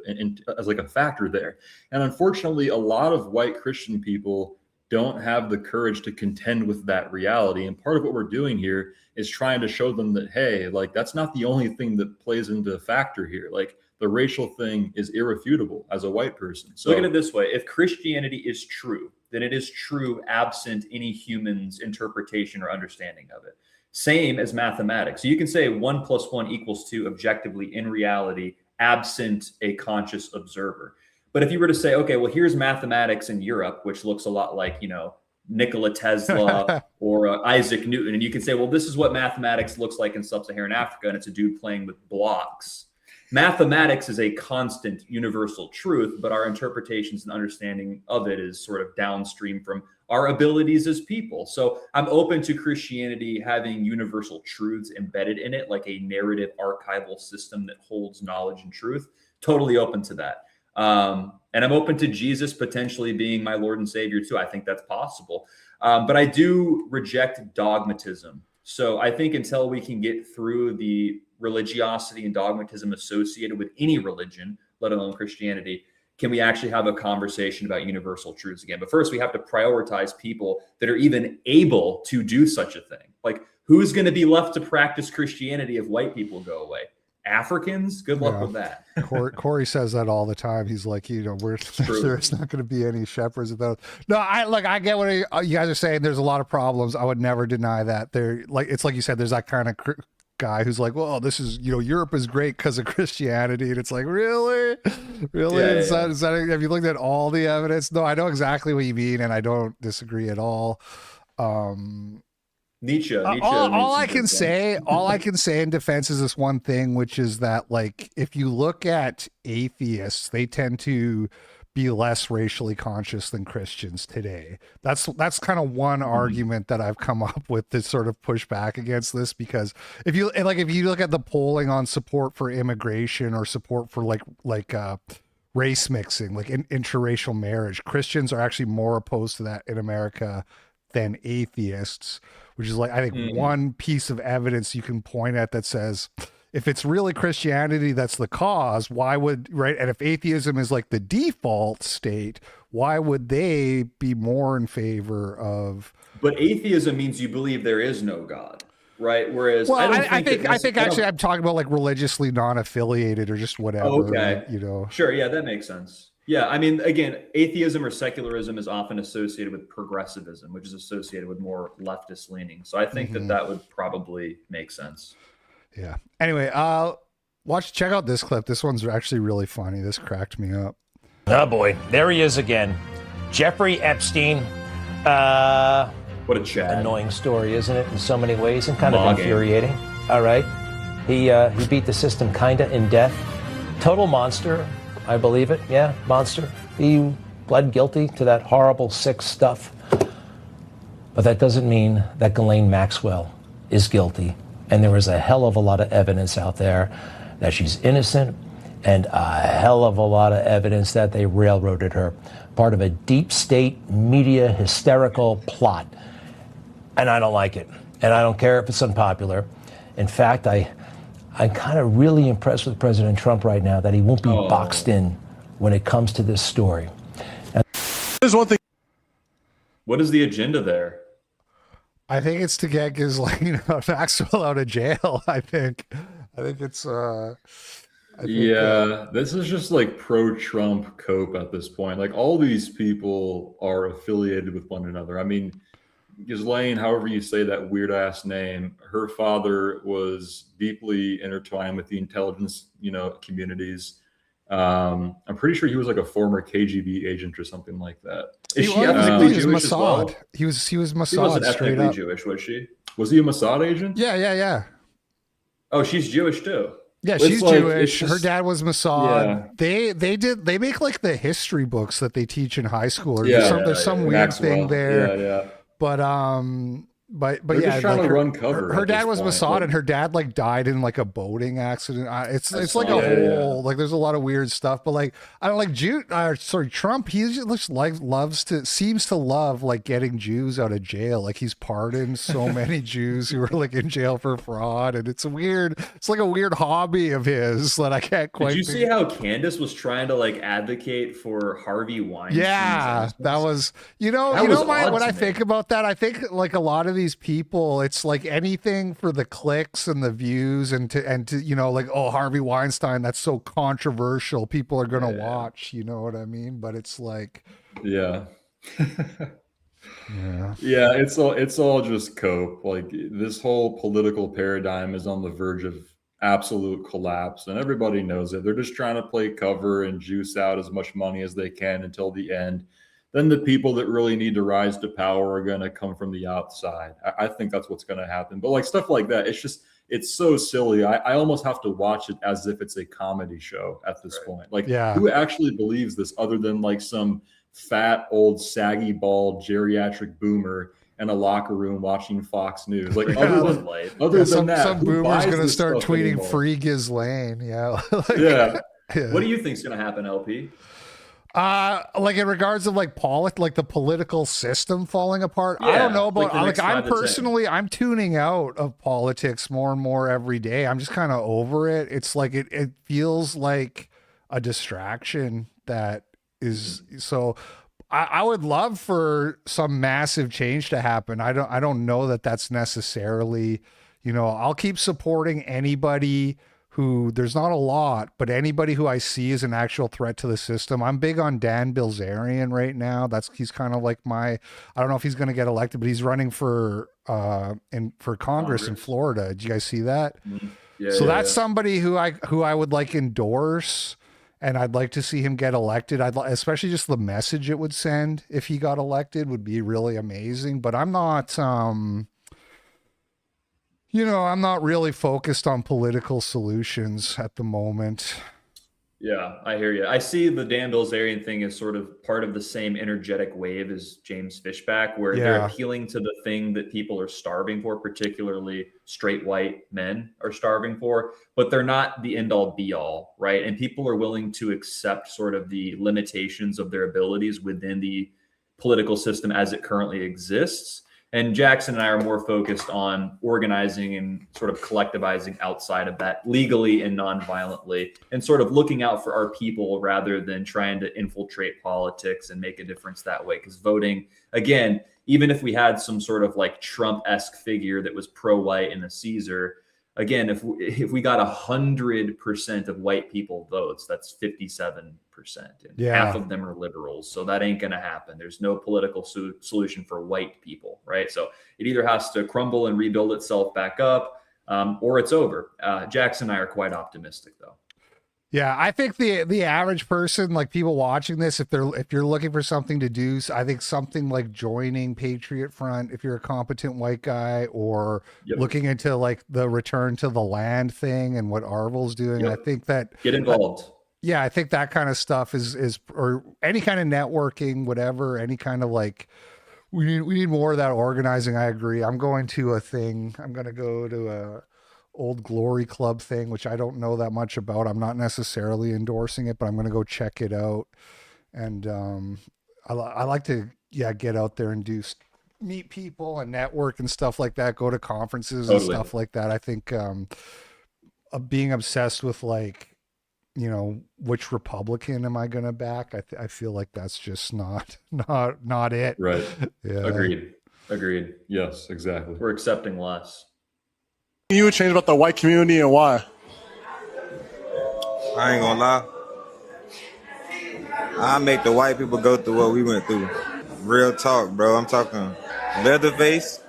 as like a factor there. And unfortunately, a lot of white Christian people don't have the courage to contend with that reality. And part of what we're doing here is trying to show them that, hey, like, that's not the only thing that plays into a factor here. Like, the racial thing is irrefutable as a white person. So look at it this way. If Christianity is true, then it is true absent any human's interpretation or understanding of it. Same as mathematics. So you can say 1 + 1 = 2 objectively in reality, absent a conscious observer. But if you were to say, okay, well, here's mathematics in Europe, which looks a lot like, Nikola Tesla or Isaac Newton. And you can say, well, this is what mathematics looks like in sub-Saharan Africa. And it's a dude playing with blocks. Mathematics is a constant universal truth, but our interpretations and understanding of it is sort of downstream from our abilities as people. So I'm open to Christianity having universal truths embedded in it, like a narrative archival system that holds knowledge and truth. Totally open to that. And I'm open to Jesus potentially being my Lord and Savior too. I think that's possible. But I do reject dogmatism. So I think until we can get through the religiosity and dogmatism associated with any religion, let alone Christianity, can we actually have a conversation about universal truths again? But first, we have to prioritize people that are even able to do such a thing. Like, who's going to be left to practice Christianity if white people go away? Africans? Good luck with that. Corey says that all the time. He's like, there's not going to be any shepherds without. No, I get what you guys are saying. There's a lot of problems. I would never deny that. It's like you said, there's that kind of guy who's like, well, this is, Europe is great because of Christianity. And it's like, really? Is that, have you looked at all the evidence? No, I know exactly what you mean. And I don't disagree at all. Nietzsche. All I can say in defense is this one thing, which is that, like, if you look at atheists, they tend to be less racially conscious than Christians today. That's kind of one argument that I've come up with to sort of push back against this, because if you look at the polling on support for immigration or support for like race mixing, like interracial marriage, Christians are actually more opposed to that in America than atheists, which is like, I think one piece of evidence you can point at that says, if it's really Christianity that's the cause, why would, right? And if atheism is like the default state, why would they be more in favor of? But atheism means you believe there is no God, right? Whereas, well, I think actually I'm talking about like religiously non-affiliated or just whatever. Okay. Sure. Yeah, that makes sense. Yeah, I mean, again, atheism or secularism is often associated with progressivism, which is associated with more leftist leaning. So I think that would probably make sense. Yeah. Anyway, check out this clip. This one's actually really funny. This cracked me up. Oh boy, there he is again. Jeffrey Epstein. What a Chad. Annoying story, isn't it? In so many ways, and kind of infuriating. All right. He beat the system kinda in death. Total monster. I believe it. Yeah, monster. He pled guilty to that horrible, sick stuff. But that doesn't mean that Ghislaine Maxwell is guilty. And there is a hell of a lot of evidence out there that she's innocent, and a hell of a lot of evidence that they railroaded her. Part of a deep state media hysterical plot. And I don't like it. And I don't care if it's unpopular. In fact, I'm kind of really impressed with President Trump right now that he won't be boxed in when it comes to this story. And there's one thing. What is the agenda there? I think it's to get Ghislaine Maxwell out of jail. I think it's this is just like pro-Trump cope at this point. Like, all these people are affiliated with one another. I mean, Ghislaine, however you say that weird ass name, her father was deeply intertwined with the intelligence, communities. I'm pretty sure he was like a former KGB agent or something like that. Is she ethnically Jewish as well? He was Mossad. She wasn't ethnically Jewish, was she? Was he a Mossad agent? Yeah. Oh, she's Jewish too. Yeah, she's Jewish. Her dad was Mossad. Yeah. They make like the history books that they teach in high school. Or there's some weird thing there. Yeah. But But They're yeah, just trying like to run cover. Her at dad this was point. Mossad, Like, and her dad like died in like a boating accident. It's like a Yeah, whole like there's a lot of weird stuff. But like I don't like Trump. He just like seems to love like getting Jews out of jail. Like he's pardoned so many Jews who were like in jail for fraud, and it's like a weird hobby of his that I can't quite. Did you see how Candace was trying to like advocate for Harvey Weinstein? Yeah, that was when I think about that, I think like a lot of these people, it's like anything for the clicks and the views and to like, oh, Harvey Weinstein, that's so controversial, people are gonna watch, you know what I mean? But it's like, yeah. Yeah, it's all just cope. Like this whole political paradigm is on the verge of absolute collapse, and everybody knows it. They're just trying to play cover and juice out as much money as they can until the end. Then the people that really need to rise to power are going to come from the outside. I think that's what's going to happen. But like stuff like that, it's so silly. I almost have to watch it as if it's a comedy show at this point. Like, who actually believes this other than like some fat, old, saggy, bald, geriatric boomer in a locker room watching Fox News? Like, other than that, some who boomer's buys gonna this start stuff tweeting anymore? free Ghislaine. Yeah. What do you think's going to happen, LP? Like in regards of like the political system falling apart. I Yeah, don't know about like the next I'm 5 to 10. personally I'm tuning out of politics more and more every day. I'm just kind of over it. It's like it feels like a distraction that is so. I would love for some massive change to happen. I don't know that that's necessarily, I'll keep supporting anybody who, there's not a lot, but anybody who I see is an actual threat to the system. I'm big on Dan Bilzerian right now. He's kind of like I don't know if he's going to get elected, but he's running for Congress in Florida. Did you guys see that? Yeah, so that's somebody who I would like endorse, and I'd like to see him get elected. Especially just the message it would send if he got elected would be really amazing. But I'm not, I'm not really focused on political solutions at the moment. Yeah, I hear you. I see the Dan Bilzerian thing as sort of part of the same energetic wave as James Fishback, where they're appealing to the thing that people are starving for, particularly straight white men are starving for, but they're not the end all be all, right? And people are willing to accept sort of the limitations of their abilities within the political system as it currently exists. And Jackson and I are more focused on organizing and sort of collectivizing outside of that legally and non-violently, and sort of looking out for our people rather than trying to infiltrate politics and make a difference that way. Because voting, again, even if we had some sort of like Trump-esque figure that was pro-white and a Caesar, again, if we got 100% of white people votes, that's 57%. And half of them are liberals. So that ain't going to happen. There's no political solution for white people, right? So it either has to crumble and rebuild itself back up, or it's over. Jackson and I are quite optimistic, though. Yeah, I think the average person, like people watching this, if you're looking for something to do, I think something like joining Patriot Front, if you're a competent white guy, or looking into like the return to the land thing and what Arvel's doing, I think that get involved. Yeah, I think that kind of stuff is or any kind of networking, whatever, any kind of like we need more of that organizing. I agree. I'm going to a thing. I'm going to go to a Old Glory Club thing, which I don't know that much about. I'm not necessarily endorsing it, but I'm going to go check it out. And I like to get out there and meet people and network and stuff like that. Go to conferences and stuff like that. I think being obsessed with like, which Republican am I going to back? I feel like that's just not it. Right. Yeah. Agreed. Yes, exactly. We're accepting less. You would change about the white community and why? I ain't gonna lie. I make the white people go through what we went through. Real talk, bro. I'm talking Leatherface.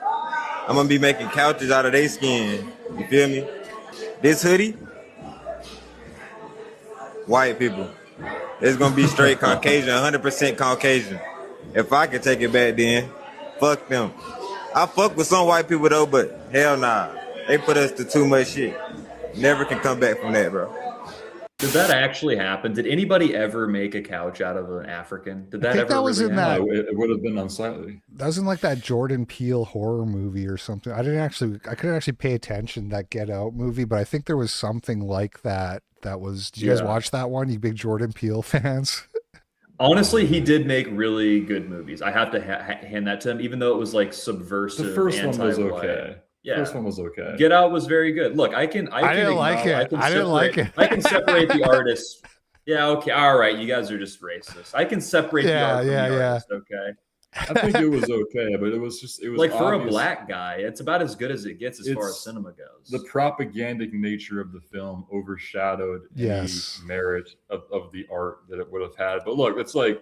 I'm gonna be making couches out of their skin. You feel me? This hoodie, white people. It's gonna be straight Caucasian, 100% Caucasian. If I could take it back then, fuck them. I fuck with some white people though, but hell nah. They put us to too much shit. Never can come back from that, bro. Did that actually happen? Did anybody ever make a couch out of an African? Did that think ever that was really in happen? No, it would have been unsightly. That was in like that Jordan Peele horror movie or something. I couldn't actually pay attention to that Get Out movie, but I think there was something like that. Did you guys watch that one? You big Jordan Peele fans? Honestly, he did make really good movies. I have to hand that to him, even though it was like subversive. The first one was okay. Yeah, first one was okay. Get Out was very good. Look, I didn't like it. I didn't like it. I can separate the artists. Yeah, okay, all right. You guys are just racist. I can separate the art from the artist. Okay. I think it was okay, but it was like for a black guy, it's about as good as it gets as far as cinema goes. The propagandic nature of the film overshadowed any merit of the art that it would have had. But look, it's like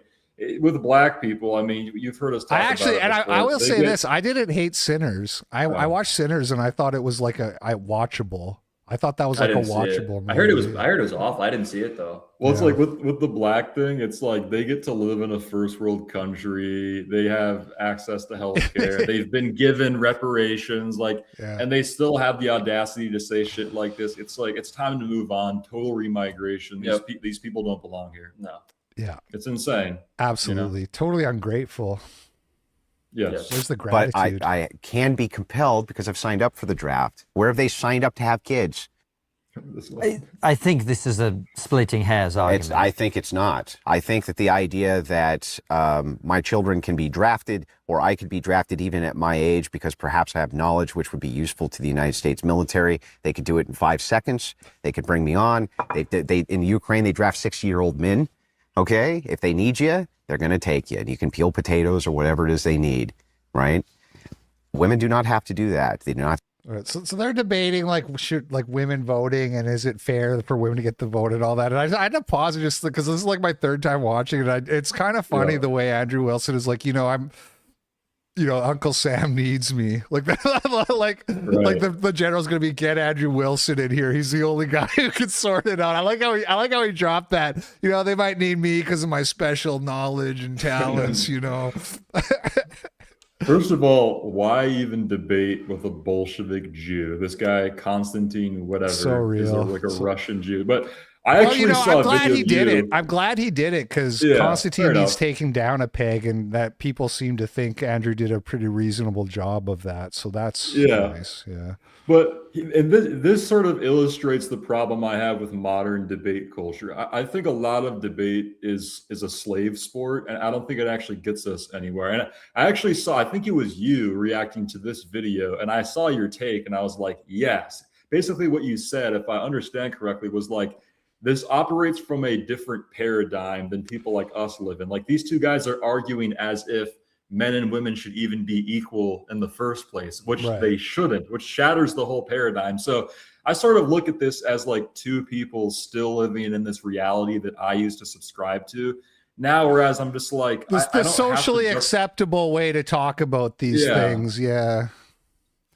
with black people, I mean, you've heard us talk about it. And I will say this: I didn't hate Sinners. I watched Sinners, and I thought it was like watchable. I thought that was like a watchable movie. I heard it was awful. I didn't see it though. Well, it's like with the black thing, it's like they get to live in a first world country. They have access to healthcare. They've been given reparations, and they still have the audacity to say shit like this. It's like it's time to move on. Total remigration. These people don't belong here. No. Yeah. It's insane. Absolutely. You know? Totally ungrateful. Yes. Where's the gratitude? But I can be compelled because I've signed up for the draft. Where have they signed up to have kids? I think this is a splitting hairs argument. I think it's not. I think that the idea that my children can be drafted, or I could be drafted even at my age because perhaps I have knowledge which would be useful to the United States military. They could do it in 5 seconds. They could bring me on. They in Ukraine, they draft 6-year-old men. Okay, if they need you, they're going to take you. And you can peel potatoes or whatever it is they need, right? Women do not have to do that. They do not. Right, so they're debating like women voting and is it fair for women to get the vote and all that. And I had to pause it just because this is like my third time watching it. It's kind of funny the way Andrew Wilson is like, Uncle Sam needs me. Like the general's gonna be get Andrew Wilson in here. He's the only guy who can sort it out. I like how he dropped that. They might need me because of my special knowledge and talents. First of all, why even debate with a Bolshevik Jew? This guy Constantine, whatever, so real. is a Russian Jew. But I actually saw I'm glad he did you. it. I'm glad he did it because Constantine needs taking down a peg, and that people seem to think Andrew did a pretty reasonable job of that. So that's nice. Yeah. But this sort of illustrates the problem I have with modern debate culture. I think a lot of debate is a slave sport, and I don't think it actually gets us anywhere. And I actually saw, I think it was you reacting to this video, and I saw your take, and I was like, yes. Basically what you said, if I understand correctly, was like, this operates from a different paradigm than people like us live in. Like these two guys are arguing as if men and women should even be equal in the first place, which they shouldn't, which shatters the whole paradigm. So I sort of look at this as like two people still living in this reality that I used to subscribe to now, whereas I'm just like, the socially acceptable way to talk about these things. Yeah.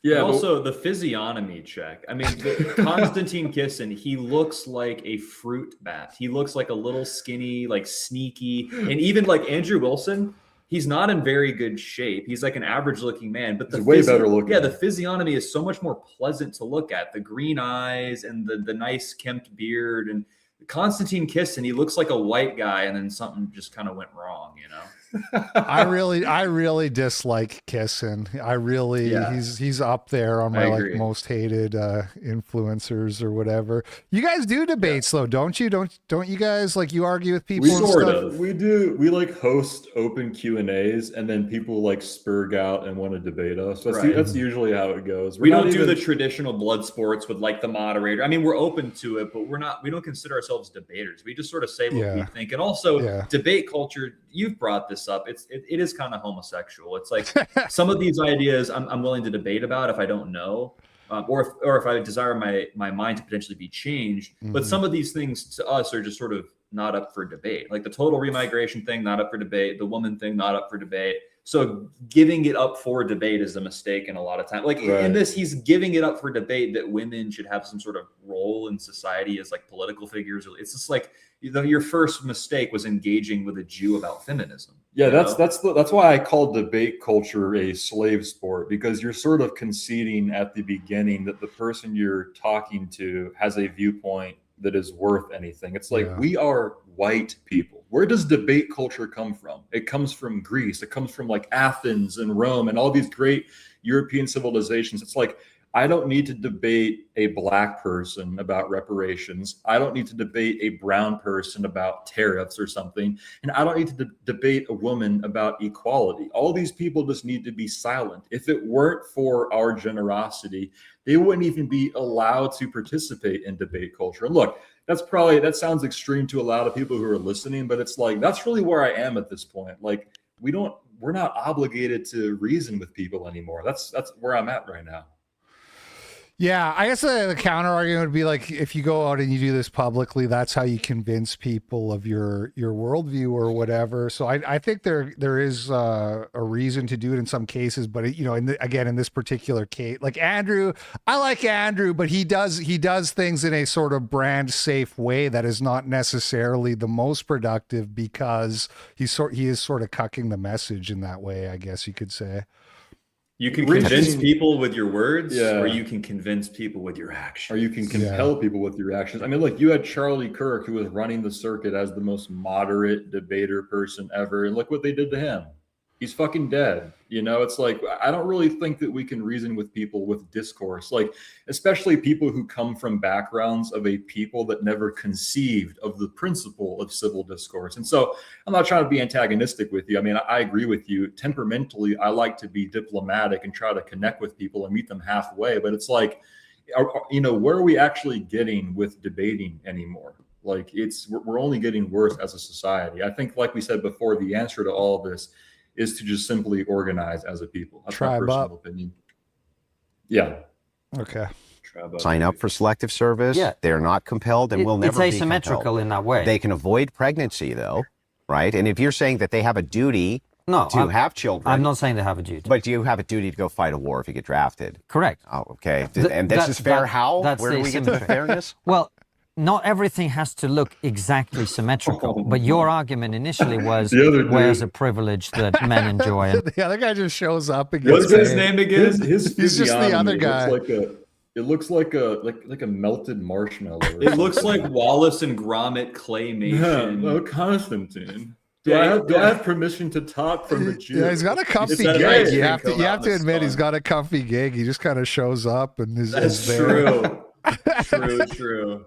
Yeah. Also, the physiognomy check. I mean, Konstantin Kisin, he looks like a fruit bat. He looks like a little skinny, like sneaky, and even like Andrew Wilson, he's not in very good shape. He's like an average looking man, but he's way better looking. Yeah, the physiognomy is so much more pleasant to look at. The green eyes and the nice kempt beard. And Konstantin Kisin, he looks like a white guy, and then something just kind of went wrong, I really dislike Kisin. He's up there on my like most hated influencers or whatever. You guys do debates though, don't you? Don't you guys like you argue with people? We do. We like host open Q&As, and then people like spurg out and want to debate us. That's usually how it goes. We don't do the traditional blood sports with like the moderator. I mean, we're open to it, but we don't consider ourselves debaters. We just sort of say what we think. And also debate culture, you've brought this up. It is kind of homosexual. It's like some of these ideas I'm willing to debate about if I don't know, or if I desire my mind to potentially be changed. But some of these things to us are just sort of not up for debate. Like the total remigration thing, not up for debate. The woman thing, not up for debate. So giving it up for debate is a mistake in a lot of time. Like in this, he's giving it up for debate that women should have some sort of role in society as like political figures. It's just like, your first mistake was engaging with a Jew about feminism. Yeah, that's why I call debate culture a slave sport, because you're sort of conceding at the beginning that the person you're talking to has a viewpoint that is worth anything. It's like, we are white people. Where does debate culture come from? It comes from Greece. It comes from like Athens and Rome and all these great European civilizations. It's like, I don't need to debate a black person about reparations. I don't need to debate a brown person about tariffs or something. And I don't need to debate a woman about equality. All these people just need to be silent. If it weren't for our generosity, they wouldn't even be allowed to participate in debate culture. And look, that sounds extreme to a lot of people who are listening, but it's like, that's really where I am at this point. Like, we're not obligated to reason with people anymore. That's where I'm at right now. Yeah, I guess the counter argument would be like, if you go out and you do this publicly, that's how you convince people of your worldview or whatever. So I think there is a reason to do it in some cases, but in this particular case, like Andrew, I like Andrew, but he does things in a sort of brand safe way that is not necessarily the most productive, because he is sort of cucking the message in that way, I guess you could say. You can convince people with your words, or you can convince people with your actions. Or you can compel people with your actions. I mean, look, you had Charlie Kirk, who was running the circuit as the most moderate debater person ever, and look what they did to him. He's fucking dead. It's like, I don't really think that we can reason with people with discourse, like, especially people who come from backgrounds of a people that never conceived of the principle of civil discourse. And so I'm not trying to be antagonistic with you. I mean, I agree with you. Temperamentally, I like to be diplomatic and try to connect with people and meet them halfway. But it's like, where are we actually getting with debating anymore? Like, we're only getting worse as a society. I think, like we said before, the answer to all of this is to just simply organize as a people. That's my personal opinion. Yeah. Okay. Sign up for selective service. Yeah. They're not compelled and will never be It's asymmetrical in that way. They can avoid pregnancy, though, right? And if you're saying that they have a duty to have children. I'm not saying they have a duty. But do you have a duty to go fight a war if you get drafted? Correct. Oh, okay. And this is fair how? Where do we get the fairness? Well, not everything has to look exactly symmetrical, but your argument initially was where's a privilege that men enjoy. The other guy just shows up again. What's his name again? He's just the other guy. It looks like a melted marshmallow. It looks like Wallace and Gromit claymation. Yeah, Constantine. Do I have permission to talk from the Jew? Yeah, he's got a comfy gig. You have to admit, he's got a comfy gig. He just kind of shows up and is there. True.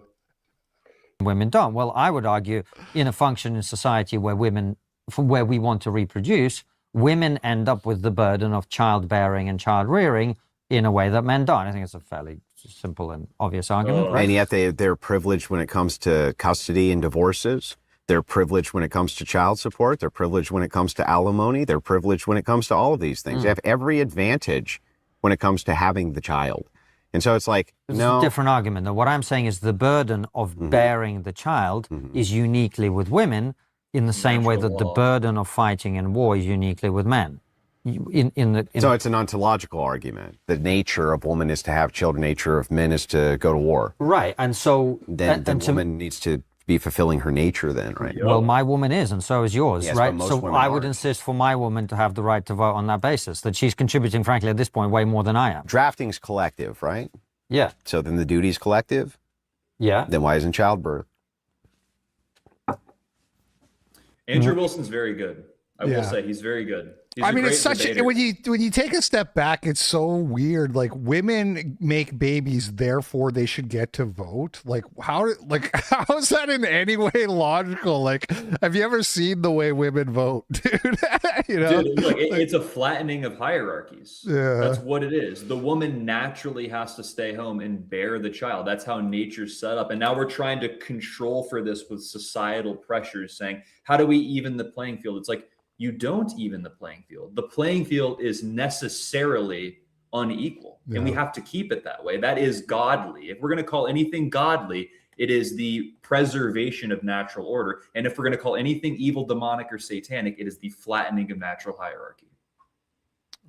Women don't. Well, I would argue in a functioning society where we want to reproduce, women end up with the burden of childbearing and child rearing in a way that men don't. I think it's a fairly simple and obvious argument. Right? And yet they're privileged when it comes to custody and divorces. They're privileged when it comes to child support. They're privileged when it comes to alimony. They're privileged when it comes to all of these things. They have every advantage when it comes to having the child. And so it's like, it's a different argument. Though. What I'm saying is the burden of bearing the child is uniquely with women in the same way that the burden of fighting in war is uniquely with men. So it's an ontological argument. The nature of woman is to have children, nature of men is to go to war. Right. And so then the woman needs to be fulfilling her nature then, right? Well, my woman is, and so is yours, yes, right? So I would insist for my woman to have the right to vote on that basis, that she's contributing, frankly, at this point, way more than I am. Drafting's collective, right? Yeah. So then the duty's collective? Yeah. Then why isn't childbirth? Andrew Wilson's very good. I will say he's very good. I mean, it's such when you take a step back, it's so weird. Like, women make babies, therefore they should get to vote. Like, how is that in any way logical? Like, have you ever seen the way women vote, dude? Dude, look, it's a flattening of hierarchies. Yeah, that's what it is. The woman naturally has to stay home and bear the child. That's how nature's set up. And now we're trying to control for this with societal pressures, saying, how do we even the playing field? It's like, you don't even the playing field. The playing field is necessarily unequal, and we have to keep it that way. That is godly. If we're going to call anything godly, it is the preservation of natural order. And if we're going to call anything evil, demonic, or satanic, it is the flattening of natural hierarchy.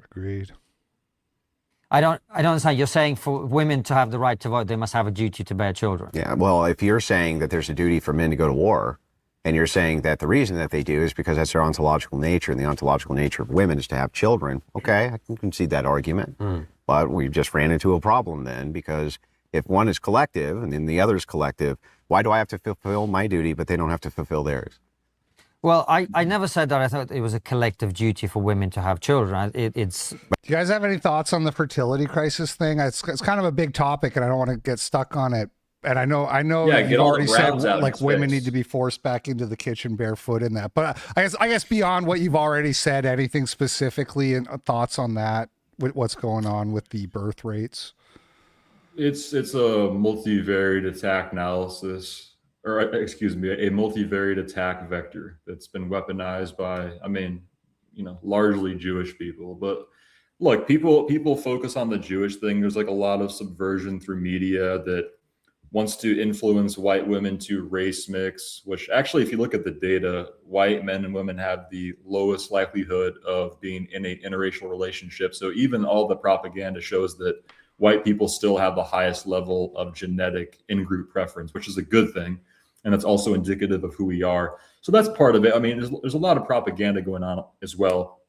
Agreed. I don't understand. You're saying for women to have the right to vote, they must have a duty to bear children. Yeah, well, if you're saying that there's a duty for men to go to war, and you're saying that the reason that they do is because that's their ontological nature, and the ontological nature of women is to have children. Okay, I can concede that argument. But we just ran into a problem then, because If one is collective and then the other is collective, why do I have to fulfill my duty, but they don't have to fulfill theirs? Well, I never said that I thought it was a collective duty for women to have children. It's. Do you guys have any thoughts on the fertility crisis thing? It's kind of a big topic, and I don't want to get stuck on it. And I know you've already said like women need to be forced back into the kitchen barefoot in that. But I guess beyond what you've already said, anything specifically and thoughts on that, what's going on with the birth rates? It's a multivariate attack analysis. Or excuse me, a multivariate attack vector that's been weaponized by, largely Jewish people. But look, people focus on the Jewish thing. There's like a lot of subversion through media that wants to influence white women to race mix, which actually, if you look at the data, white men and women have the lowest likelihood of being in an interracial relationship. So even all the propaganda shows that white people still have the highest level of genetic in-group preference, which is a good thing. And it's also indicative of who we are. So that's part of it. I mean, there's a lot of propaganda going on as well.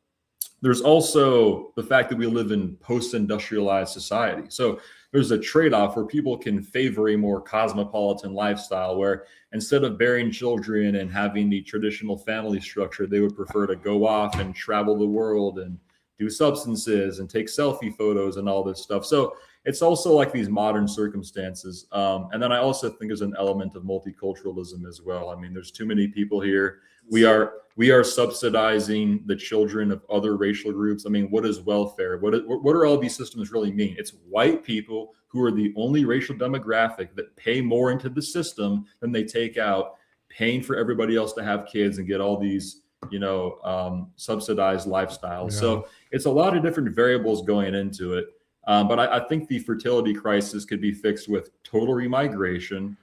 There's also the fact that we live in post-industrialized society. So there's a trade-off where people can favor a more cosmopolitan lifestyle where instead of bearing children and having the traditional family structure, they would prefer to go off and travel the world and do substances and take selfie photos and all this stuff. So it's also like these modern circumstances. And then I also think there's an element of multiculturalism as well. I mean, there's too many people here. We are subsidizing the children of other racial groups. I mean, what is welfare? What do all these systems really mean? It's white people who are the only racial demographic that pay more into the system than they take out, paying for everybody else to have kids and get all these, subsidized lifestyles. Yeah. So it's a lot of different variables going into it. But I think the fertility crisis could be fixed with total remigration,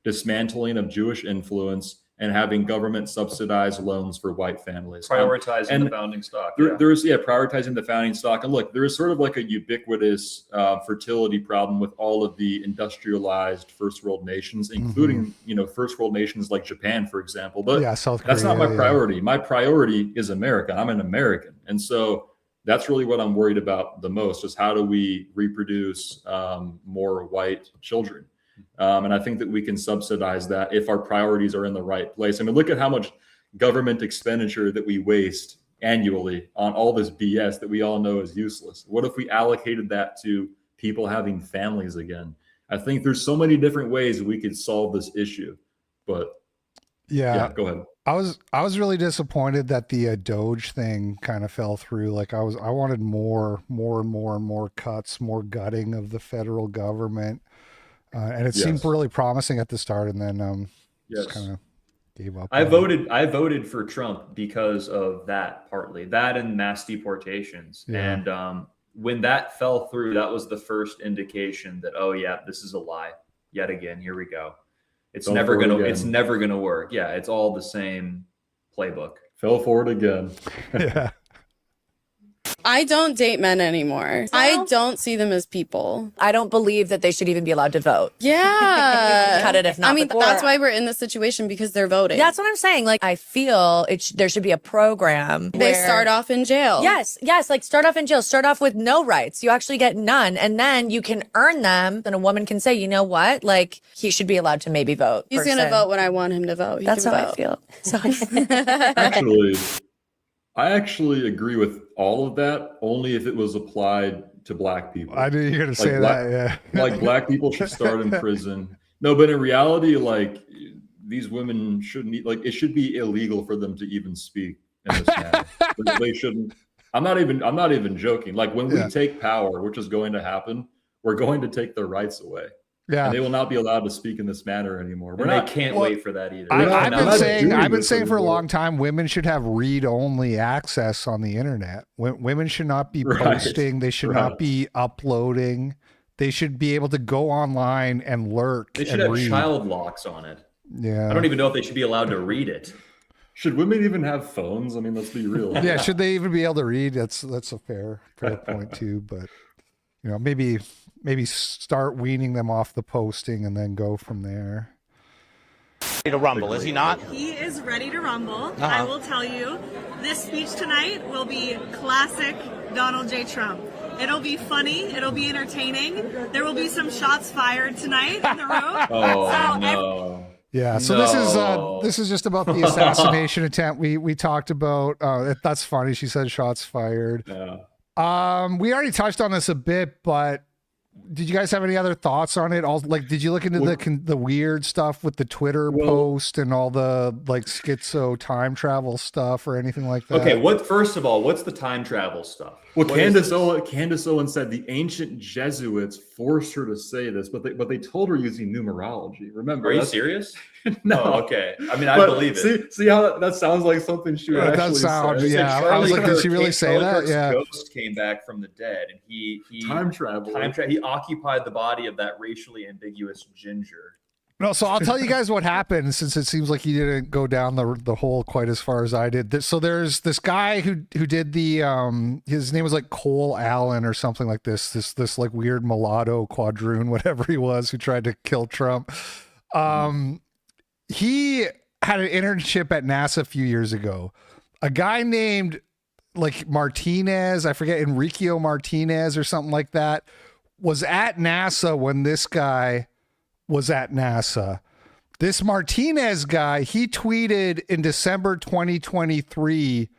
dismantling of Jewish influence, and having government subsidized loans for white families. Prioritizing the founding stock. Prioritizing the founding stock. And look, there is sort of like a ubiquitous fertility problem with all of the industrialized first world nations, including, first world nations like Japan, for example. But South Korea, that's not my priority. My priority is America. I'm an American. And so that's really what I'm worried about the most is how do we reproduce more white children? And I think that we can subsidize that if our priorities are in the right place. I mean, look at how much government expenditure that we waste annually on all this BS that we all know is useless. What if we allocated that to people having families again? I think there's so many different ways we could solve this issue. But yeah, go ahead. I was really disappointed that the Doge thing kind of fell through. Like I wanted more cuts, more gutting of the federal government. And it seemed really promising at the start, and then just kind of gave up. I voted for Trump because of that, partly that and mass deportations. Yeah. And when that fell through, that was the first indication that this is a lie yet again. Here we go. It's never gonna work. Yeah, it's all the same playbook. Fell for it again. Yeah. I don't date men anymore. I don't see them as people. I don't believe that they should even be allowed to vote. Yeah. Cut it if not before. That's why we're in this situation, because they're voting. That's what I'm saying. Like, I feel there should be a program They start off in jail. Yes. Like, start off in jail. Start off with no rights. You actually get none. And then you can earn them. Then a woman can say, you know what? Like, he should be allowed to maybe vote. He's going to vote when I want him to vote. That's how I feel. So I actually agree with all of that, only if it was applied to black people. I knew you were going to say that, yeah. Like, black people should start in prison. No, but in reality, like, these women shouldn't, it should be illegal for them to even speak in this manner. They shouldn't. I'm not even joking. Like, when we take power, which is going to happen, we're going to take their rights away. Yeah. And they will not be allowed to speak in this manner anymore. They can't wait for that either. I've been saying for a long time, women should have read-only access on the internet. Women should not be posting. They should not be uploading. They should be able to go online and lurk. They should have child locks on it. Yeah. I don't even know if they should be allowed to read it. Should women even have phones? I mean, let's be real. Yeah. Should they even be able to read? That's a fair point too. But maybe start weaning them off the posting and then go from there. Ready to rumble, is he not? He is ready to rumble. I will tell you, this speech tonight will be classic Donald J. Trump. It'll be funny. It'll be entertaining. There will be some shots fired tonight in the room. Oh, no. Yeah, so this is just about the assassination attempt we talked about. That's funny. She said shots fired. Yeah. We already touched on this a bit, but did you guys have any other thoughts on it? Did you look into the weird stuff with the Twitter post and all the like schizo time travel stuff or anything like that? Okay, first of all, what's the time travel stuff? Well, Candace Owens said the ancient Jesuits forced her to say this, but they told her using numerology. Remember? Are you serious? No. Oh, okay. I mean, I believe it. See how that sounds like something she would actually say. Yeah, I was like, did she really say that? Yeah. Ghost came back from the dead, and he time traveled. He occupied the body of that racially ambiguous ginger. No, so I'll tell you guys what happened, since it seems like you didn't go down the hole quite as far as I did. So there's this guy who did the his name was like Cole Allen or something like this like weird mulatto quadroon, whatever he was, who tried to kill Trump. He had an internship at NASA a few years ago. A guy named like Martinez, I forget, Enrico Martinez or something like that, was at NASA when this guy was at NASA. This Martinez guy, he tweeted in December 2023,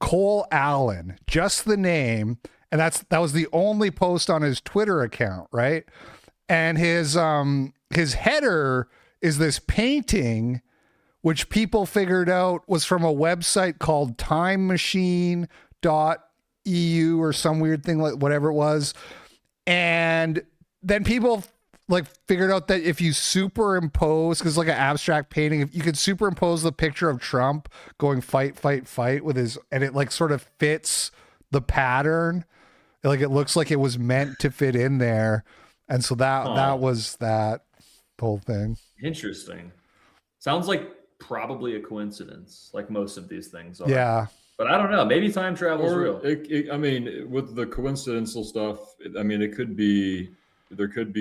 Cole Allen, just the name, and that was the only post on his Twitter account, right? And his header is this painting, which people figured out was from a website called timemachine.eu or some weird thing, like whatever it was. And then people like figured out that if you superimpose, because like an abstract painting, if you could superimpose the picture of Trump going fight, fight, fight with his, and it like sort of fits the pattern, like it looks like it was meant to fit in there. And so that was that whole thing. Interesting. Sounds like probably a coincidence, like most of these things are. Yeah. But I don't know. Maybe time travel is real. I mean, with the coincidental stuff, I mean, there could be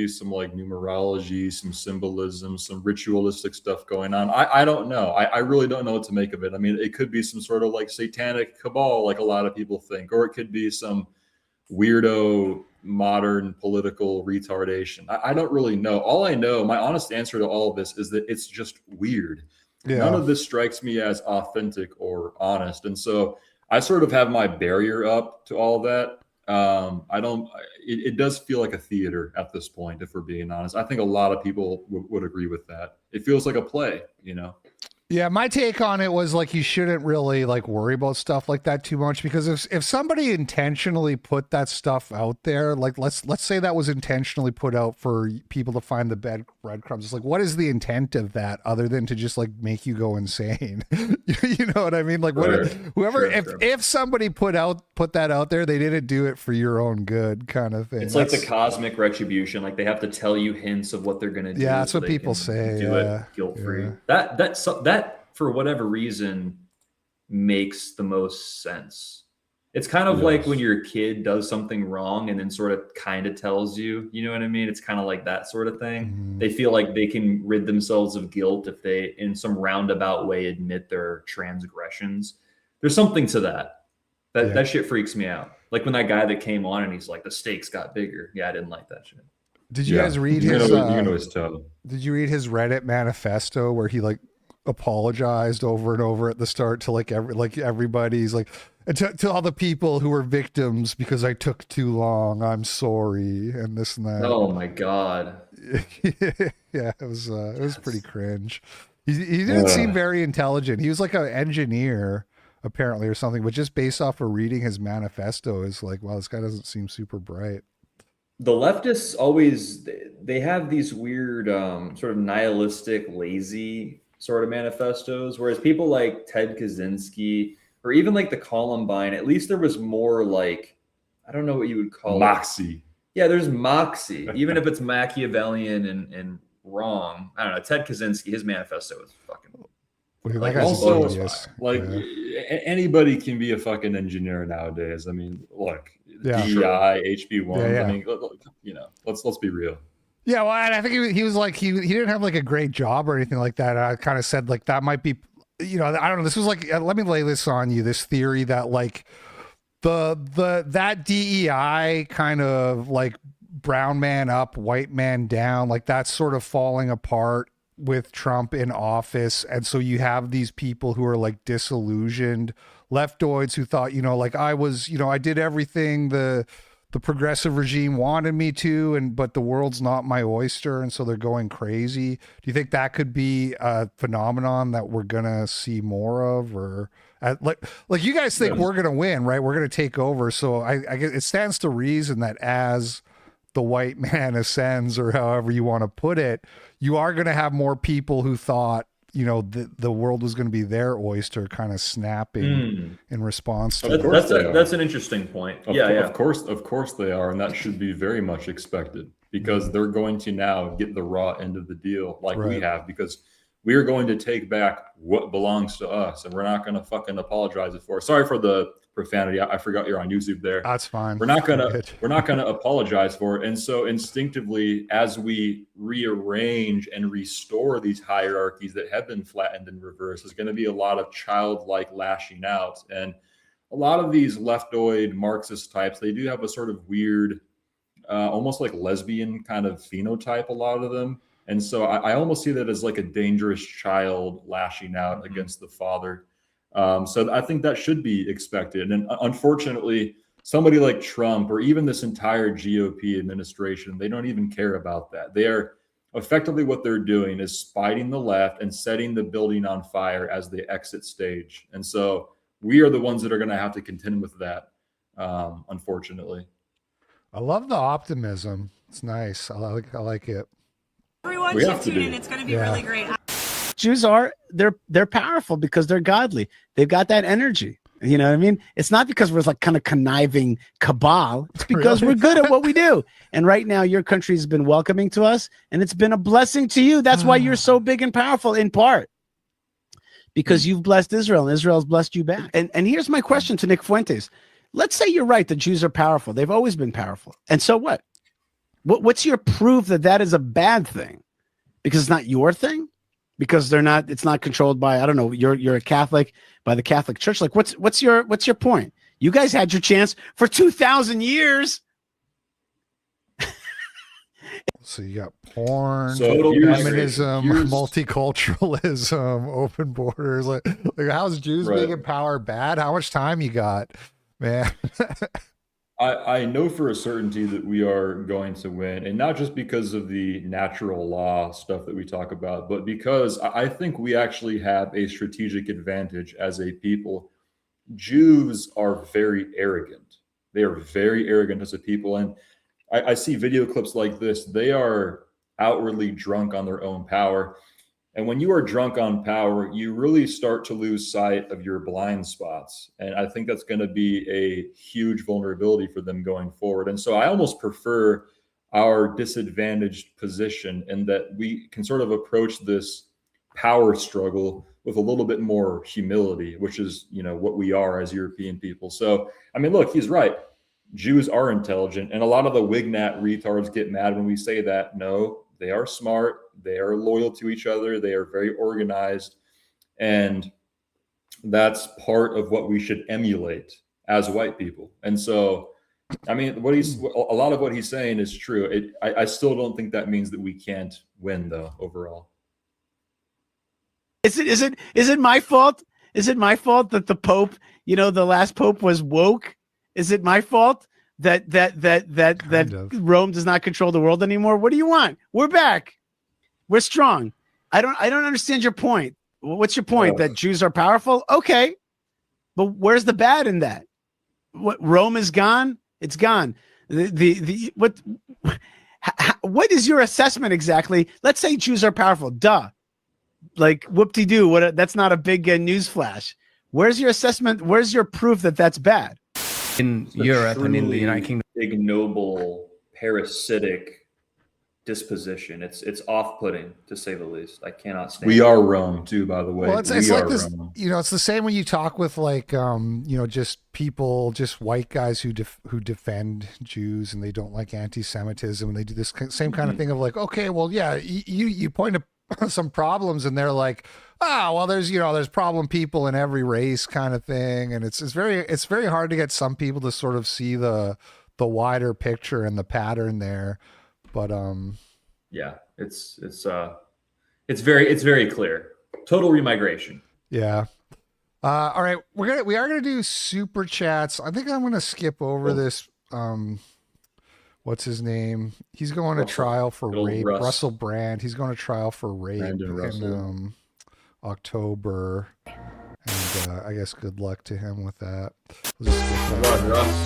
some like numerology, some symbolism, some ritualistic stuff going on. I don't know. I really don't know what to make of it. I mean, it could be some sort of like satanic cabal, like a lot of people think, or it could be some weirdo modern political retardation. I don't really know. All I know, my honest answer to all of this is that it's just weird. Yeah. None of this strikes me as authentic or honest. And so I sort of have my barrier up to all that. It does feel like a theater at this point, if we're being honest. I think a lot of people would agree with that. It feels like a play, you know? Yeah, my take on it was like you shouldn't really like worry about stuff like that too much, because if somebody intentionally put that stuff out there, like let's say that was intentionally put out for people to find the breadcrumbs. It's like, what is the intent of that other than to just like make you go insane? You know what I mean? Like if somebody put that out there, they didn't do it for your own good, kind of thing. It's like the cosmic retribution. Like they have to tell you hints of what they're going to do. Yeah, that's what people say. Do it guilt-free. Yeah. That for whatever reason makes the most sense. It's kind of like when your kid does something wrong and then sort of kind of tells you, you know what I mean? It's kind of like that sort of thing. Mm-hmm. They feel like they can rid themselves of guilt if they, in some roundabout way, admit their transgressions. There's something to that. That shit freaks me out. Like when that guy that came on and he's like, the stakes got bigger. Yeah, I didn't like that shit. Did you guys read his? Did you read his Reddit manifesto where he like apologized over and over at the start to everybody's like to all the people who were victims because I took too long, I'm sorry, and this and that. Oh my god. Yeah, it was pretty cringe. He didn't seem very intelligent. He was like an engineer apparently or something, but just based off of reading his manifesto is like, wow, this guy doesn't seem super bright. The leftists always, they have these weird sort of nihilistic, lazy sort of manifestos, whereas people like Ted Kaczynski or even like the Columbine, at least there was more like, I don't know what you would call moxie. Yeah, there's moxie, even if it's Machiavellian and wrong. I don't know. Ted Kaczynski, his manifesto is fucking anybody can be a fucking engineer nowadays. I mean, look, DEI, HB1. I mean, you know, let's be real. Yeah, well, and I think he was like he didn't have like a great job or anything like that. I kind of said like that might be, you know, I don't know. This was like, let me lay this on you. This theory that like that DEI kind of like brown man up, white man down, like that's sort of falling apart with Trump in office. And so you have these people who are like disillusioned leftoids who thought, you know, like I was, you know, I did everything the progressive regime wanted me to, but the world's not my oyster, and so they're going crazy. Do you think that could be a phenomenon that we're gonna see more of, or like you guys think we're gonna win, right? We're gonna take over. So I guess it stands to reason that as the white man ascends, or however you want to put it, you are gonna have more people who thought, you know, the world was going to be their oyster, kind of snapping in response to that's an interesting point. Of course they are, and that should be very much expected, because they're going to now get the raw end of the deal, like we have, because we are going to take back what belongs to us, and we're not going to fucking apologize for it. Sorry for the profanity. I forgot you're on YouTube there. That's fine. We're not gonna apologize for it. And so instinctively, as we rearrange and restore these hierarchies that have been flattened and reversed, there's going to be a lot of childlike lashing out. And a lot of these leftoid Marxist types, they do have a sort of weird, almost like lesbian kind of phenotype, a lot of them. And so I almost see that as like a dangerous child lashing out against the father. So I think that should be expected. And unfortunately, somebody like Trump, or even this entire GOP administration, they don't even care about that. They are effectively, what they're doing is spiting the left and setting the building on fire as they exit stage. And so we are the ones that are going to have to contend with that, unfortunately. I love the optimism. It's nice. I like it. Everyone should tune in. It's going to be really great. Jews they're powerful because they're godly. They've got that energy. You know what I mean? It's not because we're like kind of conniving cabal. It's because we're good at what we do. And right now, your country has been welcoming to us, and it's been a blessing to you. That's why you're so big and powerful, in part because you've blessed Israel, and Israel's blessed you back. And here's my question to Nick Fuentes. Let's say you're right. The Jews are powerful. They've always been powerful. And so what? What's your proof that that is a bad thing? Because it's not your thing? Because it's not controlled by, I don't know, you're a Catholic, by the Catholic Church. Like what's your point? You guys had your chance for 2,000 years. So you got porn, So feminism, multiculturalism, open borders. Like how's Jews being in power bad? How much time you got, man? I know for a certainty that we are going to win, and not just because of the natural law stuff that we talk about, but because I think we actually have a strategic advantage as a people. Jews are very arrogant. They are very arrogant as a people. And I see video clips like this. They are outwardly drunk on their own power. And when you are drunk on power, you really start to lose sight of your blind spots. And I think that's going to be a huge vulnerability for them going forward. And so I almost prefer our disadvantaged position in that we can sort of approach this power struggle with a little bit more humility, which is, you know, what we are as European people. So, I mean, look, he's right. Jews are intelligent. And a lot of the Wignat retards get mad when we say that. No, they are smart. They are loyal to each other. They are very organized. And that's part of what we should emulate as white people. And so, I mean, a lot of what he's saying is true. I still don't think that means that we can't win, though, overall. Is it my fault? Is it my fault that the Pope, you know, the last Pope was woke? Is it my fault that Rome does not control the world anymore? What do you want? We're back. We're strong. I don't understand your point. What's your point? That Jews are powerful? Okay. But where's the bad in that? What, Rome is gone? It's gone. What is your assessment exactly? Let's say Jews are powerful. Duh. Like whoop-de-doo. That's not a big news flash. Where's your assessment? Where's your proof that that's bad? In Europe and in the United Kingdom, ignoble, parasitic disposition. It's off-putting, to say the least. I cannot stand. We are Rome too, by the way. Well, it's like this. Rome. You know, it's the same when you talk with like you know, just people, just white guys who defend Jews and they don't like anti-Semitism, and they do this same kind of thing of like, okay, well, yeah, you point to some problems and they're like, oh, well, there's problem people in every race kind of thing. And it's very hard to get some people to sort of see the wider picture and the pattern there. But, yeah, it's very clear. Total remigration. Yeah. All right. We are going to do super chats. I think I'm going to skip over this. What's his name? He's going to trial for rape. Russell Brand. He's going to trial for rape in October. And I guess good luck to him with that. We'll just skip that.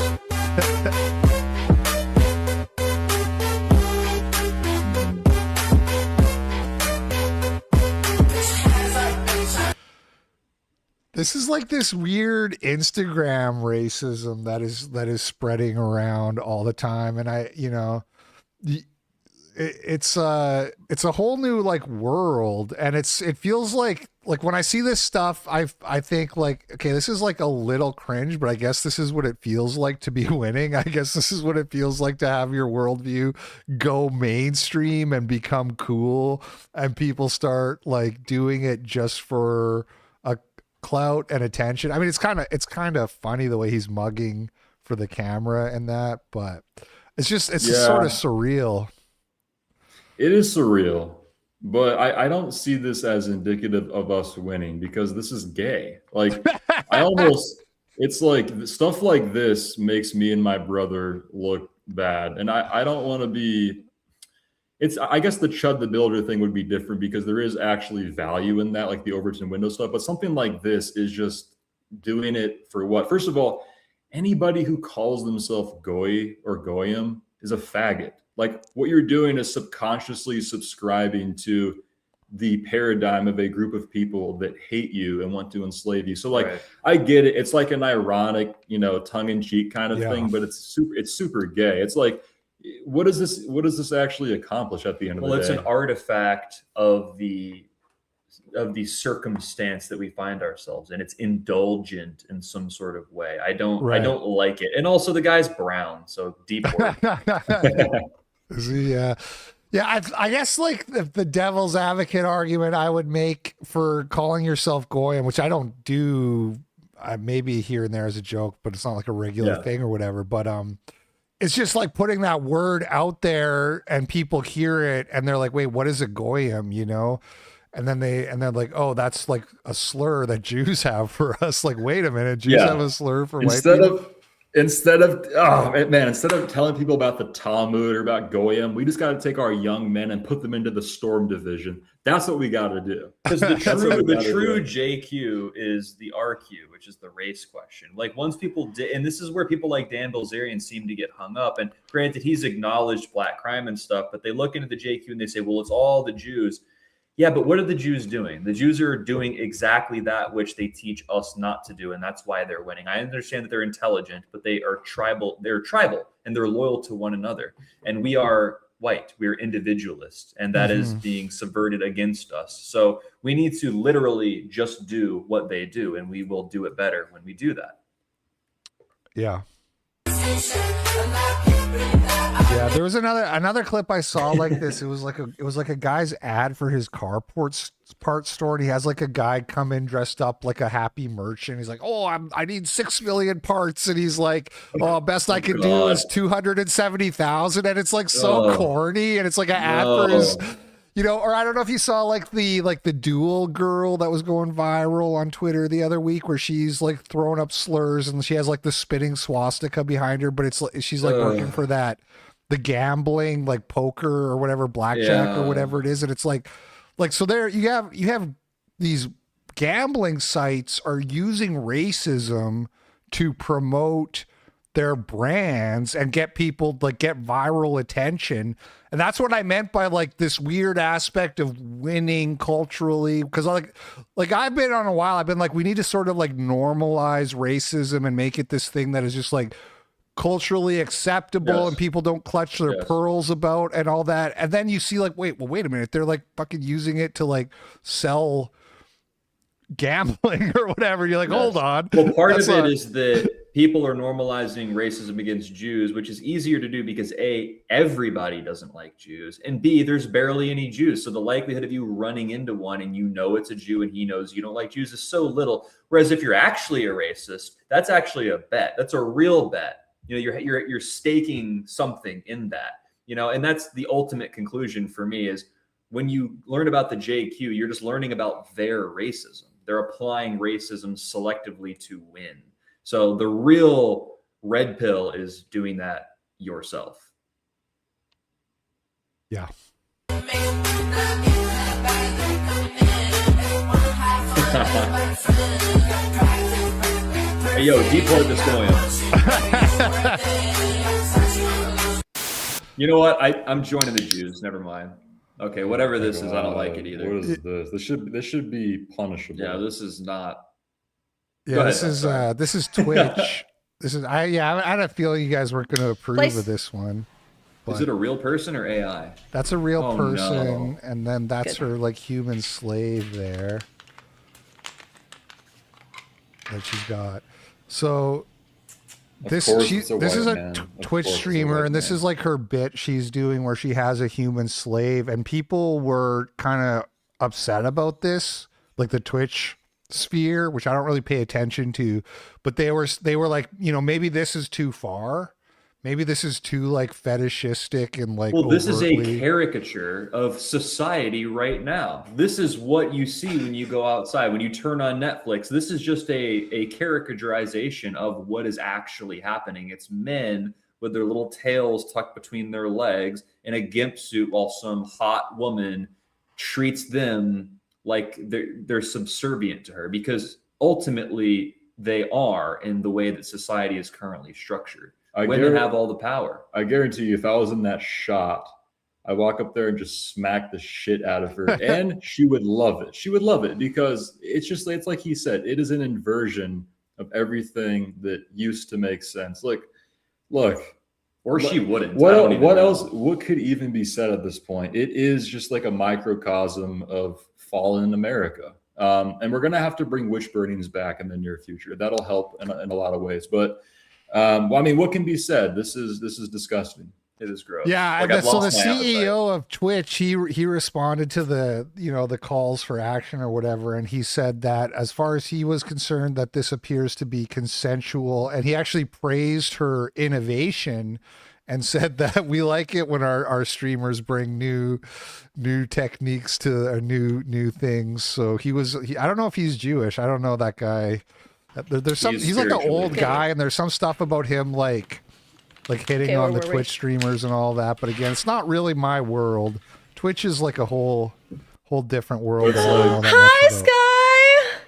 This is like this weird Instagram racism that is spreading around all the time, and it's a whole new like world, and it feels like when I see this stuff, I think like, okay, this is like a little cringe, but I guess this is what it feels like to be winning. I guess this is what it feels like to have your worldview go mainstream and become cool, and people start like doing it just for a clout and attention. I mean, it's kind of funny the way he's mugging for the camera and that, but it's just sort of surreal. It is surreal, but I don't see this as indicative of us winning, because this is gay. Like it's like stuff like this makes me and my brother look bad, and I don't want to be. I guess the Chud the Builder thing would be different because there is actually value in that, like the Overton window stuff. But something like this is just doing it for what? First of all, anybody who calls themselves Goy or Goyim is a faggot. Like, what you're doing is subconsciously subscribing to the paradigm of a group of people that hate you and want to enslave you. So like, right. I get it. It's like an ironic, tongue in cheek kind of thing, but it's super gay. It's like, what does this actually accomplish at the end of the day? Well, it's an artifact of the circumstance that we find ourselves in. It's indulgent in some sort of way. I don't like it. And also the guy's brown, so deep work. Yeah. I guess like the devil's advocate argument I would make for calling yourself Goyim, which I don't do, maybe here and there as a joke, but it's not like a regular thing or whatever. But it's just like putting that word out there and people hear it and they're like, wait, what is a Goyim, And then they're like, oh, that's like a slur that Jews have for us. Like, wait a minute, Jews have a slur for white people? Instead of telling people about the Talmud or about Goyim, we just got to take our young men and put them into the Storm Division. That's what we got to do. Because the true JQ is the RQ, which is the race question. Like, once people and this is where people like Dan Bilzerian seem to get hung up. And granted, he's acknowledged black crime and stuff, but they look into the JQ and they say, well, it's all the Jews. Yeah, but what are the Jews doing? The Jews are doing exactly that which they teach us not to do, and that's why they're winning. I understand that they're intelligent, but they are tribal. They're tribal, and they're loyal to one another. And we are white. We're individualists, and that is being subverted against us. So we need to literally just do what they do, and we will do it better when we do that. Yeah. Yeah, there was another clip I saw like this. It was like a guy's ad for his car parts store, and he has like a guy come in dressed up like a happy merchant. He's like, "Oh, I need 6 million parts," and he's like, "Oh, best I can do is 270,000," and it's like so corny, and it's like an ad for his. Or I don't know if you saw like the dual girl that was going viral on Twitter the other week, where she's like throwing up slurs and she has like the spinning swastika behind her, but she's like working for the gambling, like poker or whatever, blackjack or whatever it is, and it's like so there you have these gambling sites are using racism to promote their brands and get people get viral attention. And that's what I meant by like this weird aspect of winning culturally. Because like I've been on a while, I've been like, we need to sort of like normalize racism and make it this thing that is just like culturally acceptable and people don't clutch their pearls about and all that. And then you see like, wait a minute. They're like fucking using it to like sell gambling or whatever. You're like, hold on. Well, part of it is that people are normalizing racism against Jews, which is easier to do because A, everybody doesn't like Jews, and B, there's barely any Jews. So the likelihood of you running into one and you know it's a Jew and he knows you don't like Jews is so little. Whereas if you're actually a racist, that's actually a bet. That's a real bet. You know, you're staking something in that, you know, and that's the ultimate conclusion for me is when you learn about the JQ, you're just learning about their racism. They're applying racism selectively to win. So the real red pill is doing that yourself. Yeah. Hey, yo, deport this Williams. You know what? I'm joining the Jews. Never mind. Okay, whatever this is, I don't like it either. What is this? This should be punishable. Yeah, this is not. Yeah, this is Twitch. I had a feeling you guys weren't going to approve of this one. Is it a real person or AI? That's a real person, no. and then that's her like human slave there that she's got. So this is a Twitch streamer, and this is like her bit she's doing where she has a human slave, and people were kind of upset about this, like the Twitch sphere, which I don't really pay attention to, but they were like, you know, maybe this is too far. Maybe this is too like fetishistic and like. Well, this is a caricature of society right now. This is what you see when you go outside, when you turn on Netflix. This is just a caricaturization of what is actually happening. It's men with their little tails tucked between their legs in a gimp suit while some hot woman treats them like they're subservient to her, because ultimately they are in the way that society is currently structured. Women have all the power. I guarantee you, if I was in that shot, I walk up there and just smack the shit out of her, and she would love it. She would love it because it's like he said, it is an inversion of everything that used to make sense. Look. Or she wouldn't. What else? What could even be said at this point? It is just like a microcosm of fallen America. And we're going to have to bring witch burnings back in the near future. That'll help in a lot of ways. But well, I mean, what can be said? This is disgusting. It is gross. Yeah, so the CEO of Twitch, he responded to the calls for action or whatever, and he said that as far as he was concerned, that this appears to be consensual, and he actually praised her innovation and said that we like it when our streamers bring new techniques to new things. So I don't know if he's Jewish. I don't know that guy. He's like an old guy, and there's some stuff about him like hitting on the Twitch streamers and all that. But again, it's not really my world. Twitch is like a whole different world. Hi, Sky.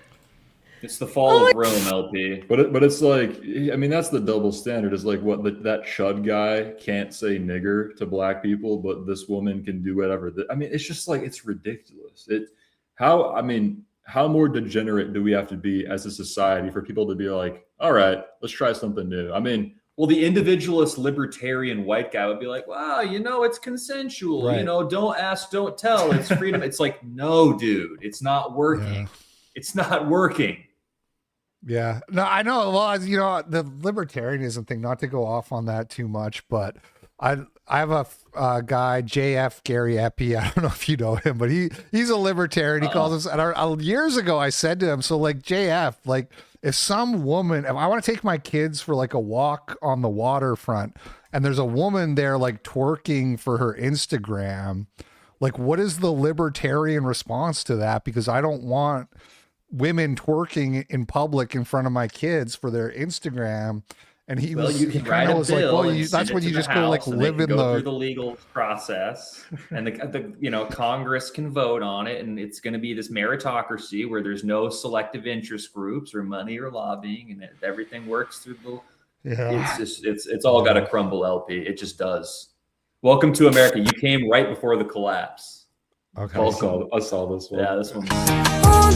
It's the fall of Rome, LP. But it's like, I mean, that's the double standard. Is like what that Chud guy can't say nigger to black people, but this woman can do whatever. I mean, it's just like, it's ridiculous. How more degenerate do we have to be as a society for people to be like, all right, let's try something new? I mean, well, the individualist libertarian white guy would be like, wow, it's consensual. Right. Don't ask, don't tell. It's freedom. It's like, no, dude, it's not working. Yeah. It's not working. Yeah. No, I know. Well, the libertarianism thing, not to go off on that too much, but I have a guy, JF Gary Epi. I don't know if you know him, but he's a libertarian. He calls us. And years ago, I said to him, so like JF, like if some woman, if I want to take my kids for like a walk on the waterfront, and there's a woman there like twerking for her Instagram, like what is the libertarian response to that? Because I don't want women twerking in public in front of my kids for their Instagram. And he kind of was like, well, that's when you just go like live in through the legal process, and the Congress can vote on it, and it's going to be this meritocracy where there's no selective interest groups or money or lobbying, and everything works through the. Yeah. It's all got to crumble, LP. It just does. Welcome to America. You came right before the collapse. Okay, I saw this one. Yeah, this one. I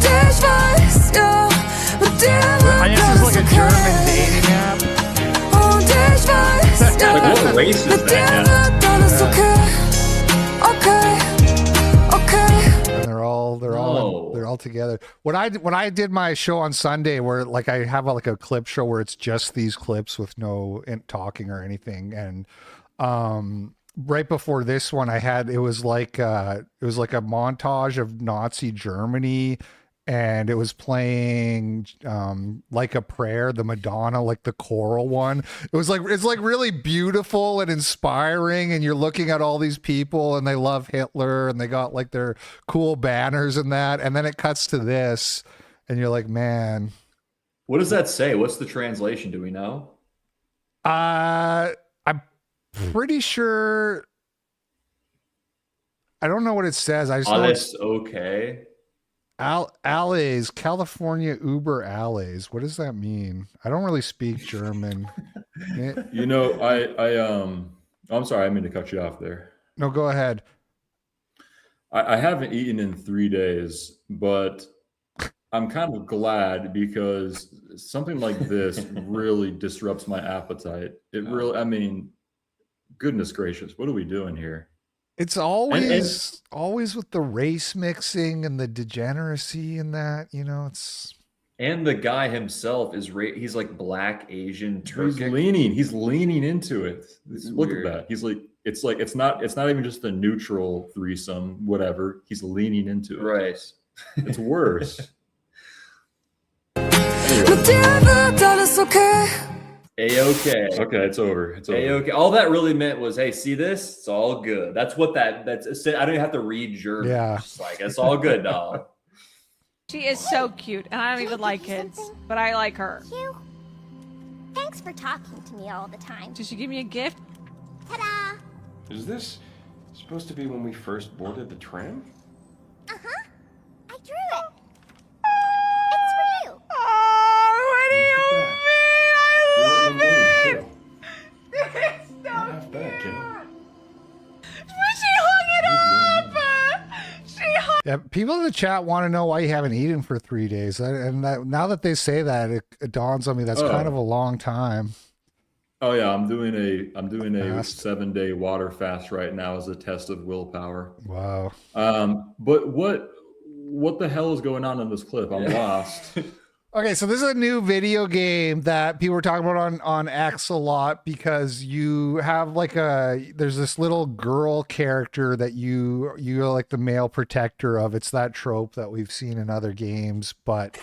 guess it's like a German dating app. Like, what race is that? And they're all all together. When I did my show on Sunday, where like I have like a clip show where it's just these clips with no talking or anything, and right before this one, it was like a montage of Nazi Germany. And it was playing like a prayer, the Madonna, like the choral one. It's like really beautiful and inspiring. And you're looking at all these people and they love Hitler and they got like their cool banners and that. And then it cuts to this and you're like, man. What does that say? What's the translation? Do we know? I'm pretty sure. I don't know what it says. I just know it's okay. Allays, California Uber Allays. What does that mean? I don't really speak German. You know, I'm sorry, I mean to cut you off there. No, go ahead. I haven't eaten in 3 days, but I'm kind of glad because something like this really disrupts my appetite. It really, I mean, goodness gracious, what are we doing here? It's always with the race mixing and the degeneracy and that, you know, it's. And the guy himself is he's like black, Asian, Turkic. He's leaning into it. Look weird. at that. He's like, it's not even just a neutral threesome, whatever. He's leaning into it. Right. It's worse. A-okay. Okay, it's over. It's over. A-okay. All that really meant was, hey, see this? It's all good. That's what that's. I don't even have to read German. Yeah. It's like, it's all good, dog. She is so cute, and I don't even like kids, but I like her. Thanks for talking to me all the time. Did she give me a gift? Ta-da! Is this supposed to be when we first boarded the tram? Uh-huh. I drew it. It's for you. Oh, what do you mean? I love it. It's so Have that, kid. She hung it up. Yeah, people in the chat want to know why you haven't eaten for 3 days, now that they say that, it dawns on me that's kind of a long time. Oh yeah, I'm doing a 7-day water fast right now as a test of willpower. Wow. But what the hell is going on in this clip? I'm lost. Okay, so this is a new video game that people were talking about on X a lot because you have like there's this little girl character that you're like the male protector of. It's that trope that we've seen in other games, but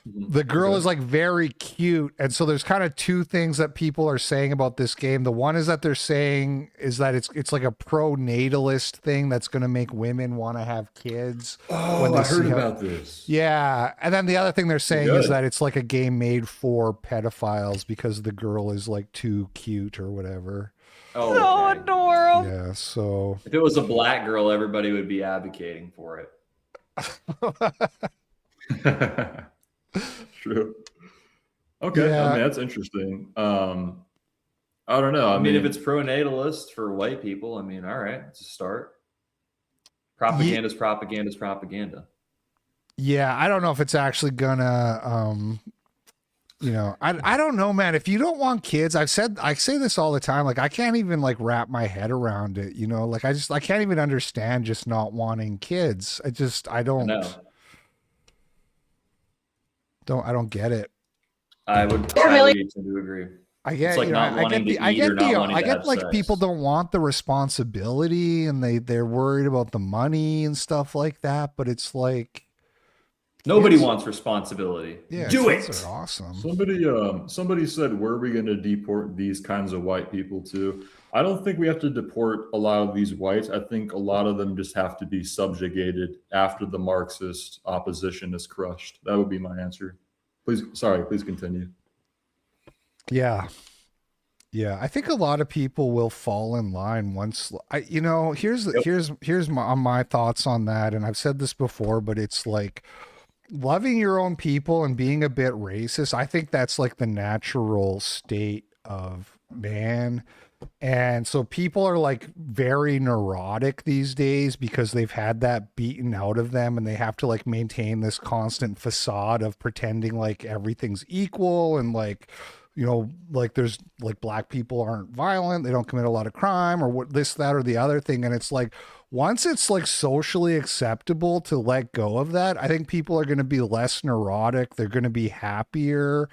the girl is like very cute. And so there's kind of two things that people are saying about this game. The one is that they're saying is that it's like a pro-natalist thing that's going to make women want to have kids. Oh, I heard about this. Yeah. And then the other thing they're saying is that it's like a game made for pedophiles because the girl is like too cute or whatever. Oh, so adorable. Yeah, so if it was a black girl, everybody would be advocating for it. True. Okay, Yeah. I mean that's interesting. I don't know. I mean, if it's pro-natalist for white people, I mean, all right, it's a start. Propaganda's propaganda. Yeah, I don't know if it's actually gonna I don't know, man. If you don't want kids, I say this all the time, like I can't even like wrap my head around it, you know, like I can't even understand just not wanting kids. I don't get it. I would highly tend to agree. I get, it's like not wanting to eat or not wanting to have like sex. people don't want the responsibility and they're worried about the money and stuff like that, but it's like nobody wants responsibility. Yeah, do it. Kids are awesome. Somebody said, where are we going to deport these kinds of white people to? I don't think we have to deport a lot of these whites. I think a lot of them just have to be subjugated after the Marxist opposition is crushed. That would be my answer. Please continue. Yeah. I think a lot of people will fall in line once. Here's my thoughts on that, and I've said this before, but it's like loving your own people and being a bit racist. I think that's like the natural state of man. And so people are like very neurotic these days because they've had that beaten out of them and they have to like maintain this constant facade of pretending like everything's equal and like you know, like there's like black people aren't violent, they don't commit a lot of crime, or what, this, that, or the other thing. And it's like, once it's like socially acceptable to let go of that, I think people are going to be less neurotic. They're going to be happier,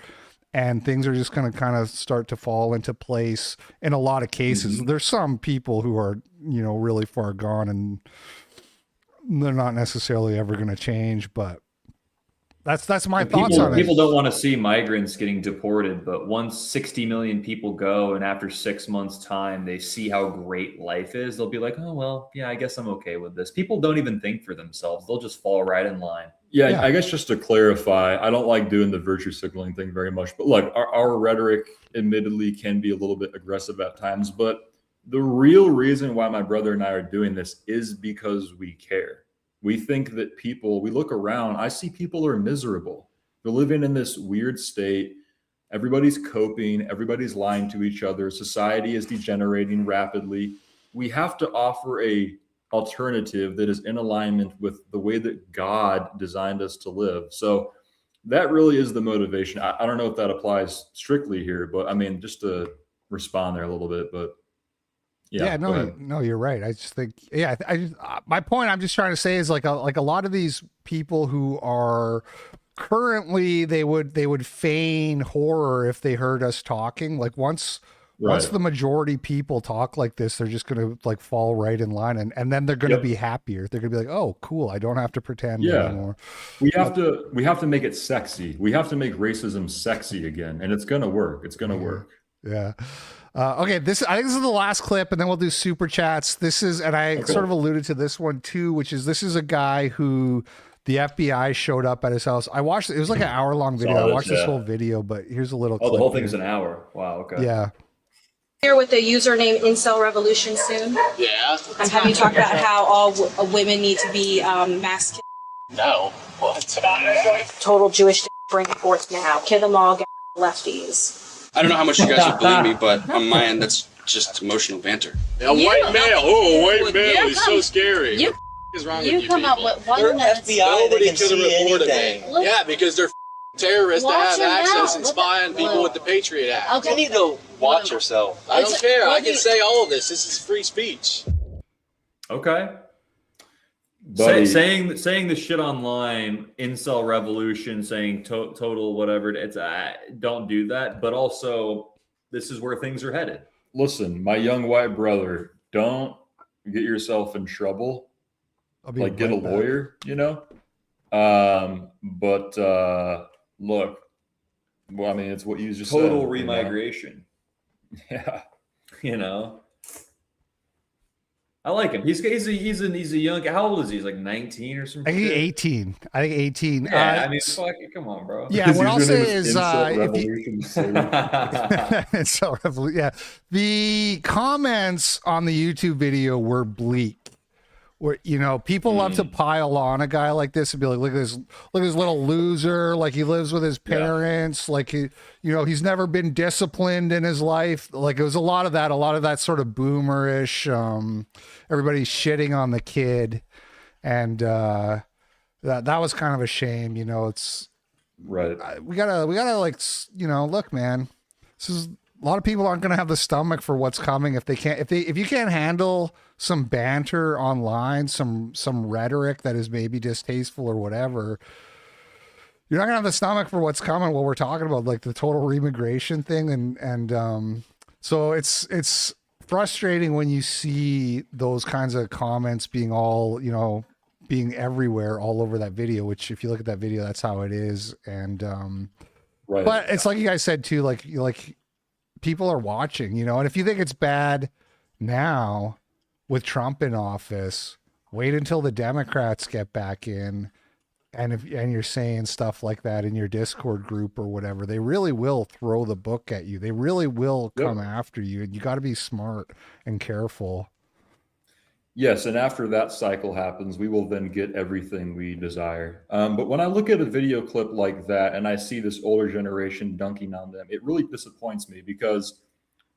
and things are just going to kind of start to fall into place in a lot of cases. There's some people who are, you know, really far gone and they're not necessarily ever going to change, but that's my thoughts on it. People don't want to see migrants getting deported, but once 60 million people go, and after 6 months' time, they see how great life is, they'll be like, oh, well, yeah, I guess I'm okay with this. People don't even think for themselves. They'll just fall right in line. Yeah, I guess just to clarify, I don't like doing the virtue signaling thing very much, but look, our rhetoric admittedly can be a little bit aggressive at times, but the real reason why my brother and I are doing this is because we care. We think that people, we look around, I see people are miserable. They're living in this weird state. Everybody's coping. Everybody's lying to each other. Society is degenerating rapidly. We have to offer a alternative that is in alignment with the way that God designed us to live. So that really is the motivation. I don't know if that applies strictly here, but I mean, just to respond there a little bit, but no, you're right. I just think, my point I'm just trying to say is like a lot of these people who are currently, they would feign horror if they heard us talking. Like once the majority people talk like this, they're just going to like fall right in line, and then they're going to be happier. They're going to be like, oh, cool, I don't have to pretend anymore. We have to make it sexy. We have to make racism sexy again, and it's going to work. It's going to work. Yeah. Okay, I think this is the last clip, and then we'll do super chats. This is, and I sort of alluded to this one too, which is, this is a guy who the FBI showed up at his house. I watched it. It was like an hour-long video. I watched this whole video, but here's a little clip. The whole thing is an hour. Wow, okay. Yeah. Here with the username Incel Revolution soon. Yeah. Have you talked about how all women need to be masculine? No. What? Total Jewish bring forth now. Kill them all, get lefties. I don't know how much you guys would believe me, but on my end, that's just emotional banter. A white male. Oh, a white male. He's so scary. What is wrong with you come people? up with one They're that's FBI. Nobody They can could have see reported anything. me. Yeah, because they're terrorists Watch that have your access mouth. and spy on people with the Patriot Act. Okay. You need to watch yourself. I don't care. I can say all of this. This is free speech. Okay. Saying the shit online, incel revolution, saying total whatever, it's don't do that. But also, this is where things are headed. Listen, my young white brother, don't get yourself in trouble. Like get a lawyer, you know? But look, well, I mean, it's what you just said. Total remigration. Yeah. You know? I like him. He's a young. How old is he? He's like 19 or something. I think 18. I think 18. Yeah, I mean, fuck it, come on, bro. Yeah, what I'll say is, the comments on the YouTube video were bleak. Where, you know, people love to pile on a guy like this and be like, look at this little loser. Like, he lives with his parents. Like, he's never been disciplined in his life. Like, it was a lot of that sort of boomerish, everybody shitting on the kid. And that was kind of a shame. You know, it's right. We gotta like, look, man, this is, a lot of people aren't going to have the stomach for what's coming if you can't handle some banter online, some rhetoric that is maybe distasteful or whatever. You're not going to have the stomach for what's coming. What we're talking about, like the total remigration thing, and so it's frustrating when you see those kinds of comments being all, being everywhere, all over that video. Which, if you look at that video, that's how it is. And right. But it's like you guys said too, like people are watching, and if you think it's bad now with Trump in office, wait until the Democrats get back in, and you're saying stuff like that in your Discord group or whatever, they really will throw the book at you. They really will come after you, and you got to be smart and careful. Yes, and after that cycle happens, we will then get everything we desire. But when I look at a video clip like that and I see this older generation dunking on them, it really disappoints me, because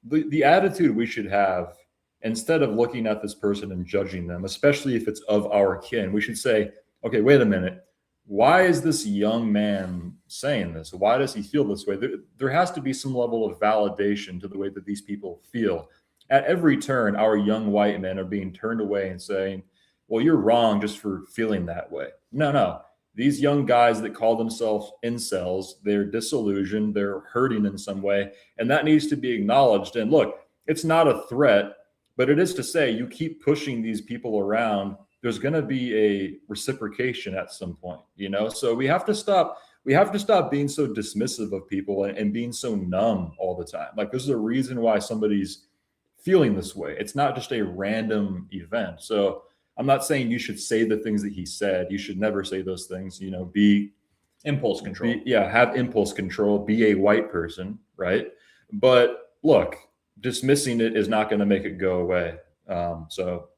the attitude we should have, instead of looking at this person and judging them, especially if it's of our kin, we should say, okay, wait a minute. why is this young man saying this? Why does he feel this way? There has to be some level of validation to the way that these people feel. At every turn, our young white men are being turned away and saying, well, you're wrong just for feeling that way. No. These young guys that call themselves incels, they're disillusioned, they're hurting in some way, and that needs to be acknowledged. And look, it's not a threat, but it is to say you keep pushing these people around, there's going to be a reciprocation at some point, you know? So we have to stop being so dismissive of people and being so numb all the time. Like, there's a reason why somebody's feeling this way. It's not just a random event. So I'm not saying you should say the things that he said. You should never say those things, you know, be impulse control. Have impulse control, be a white person, right? But look, dismissing it is not going to make it go away. So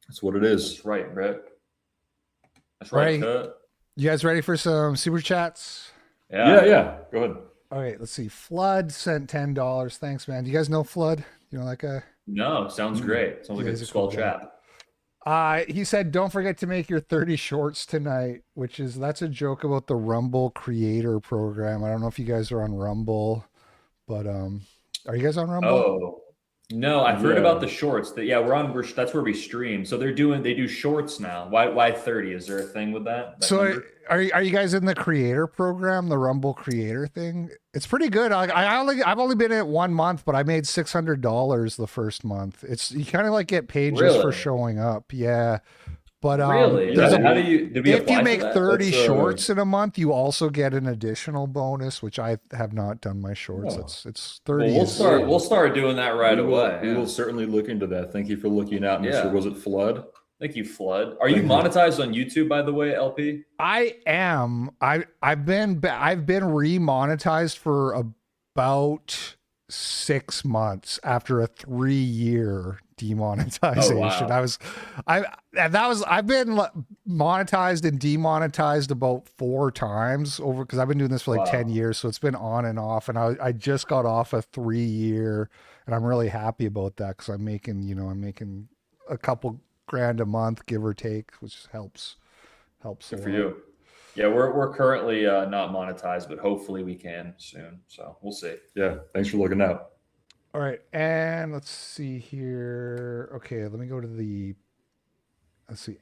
that's what it is. That's right, Brett. That's right. You guys ready for some super chats? Yeah. Go ahead. All right, let's see. Flood sent $10. Thanks, man. Do you guys know Flood? You know that guy? No, sounds great. Sounds like a swell chat. He said, don't forget to make your 30 shorts tonight, that's a joke about the Rumble creator program. I don't know if you guys are on Rumble, but are you guys on Rumble? Oh, no, I've heard about the shorts. That's where we stream. So they do shorts now. Why 30? Is there a thing with that? So are you guys in the creator program, the Rumble creator thing? It's pretty good. I've only been in it 1 month, but I made $600 the first month. You kind of like get paid just for showing up. Yeah. But really? If you make 30 shorts in a month, you also get an additional bonus, which I have not done my shorts. It's 30. Well, we'll start doing that right away. We will certainly look into that. Thank you for looking out, Mr. Was it Flood? Thank you, Flood. Are you monetized on YouTube, by the way, LP? I am. I've been remonetized for about 6 months after a 3-year demonetization. I've been monetized and demonetized about 4 times over, because I've been doing this for like 10 years, so it's been on and off, and I just got off a 3-year, and I'm really happy about that, because I'm making a couple grand a month, give or take, which helps Good for you. Yeah, we're currently not monetized, but hopefully we can soon. So we'll see. Yeah, thanks for looking out. All right, and let's see here. Okay, let me go to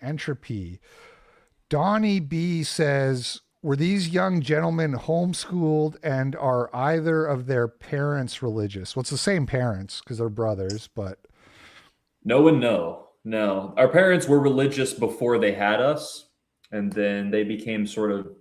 entropy. Donnie B says, were these young gentlemen homeschooled, and are either of their parents religious? Well, it's the same parents because they're brothers, but no and no. No, our parents were religious before they had us, and then they became sort of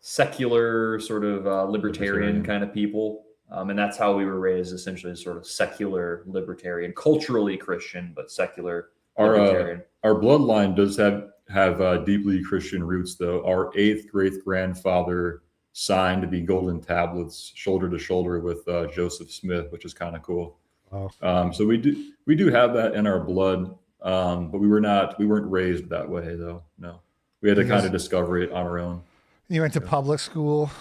secular, libertarian kind of people. And that's how we were raised, essentially, sort of secular libertarian, culturally Christian, but secular libertarian. Our bloodline does have deeply Christian roots, though. Our 8th great grandfather signed the golden tablets shoulder to shoulder with Joseph Smith, which is kind of cool. Wow. So we do have that in our blood, but we weren't raised that way, though. No, we had to kind of discover it on our own. You went to public school?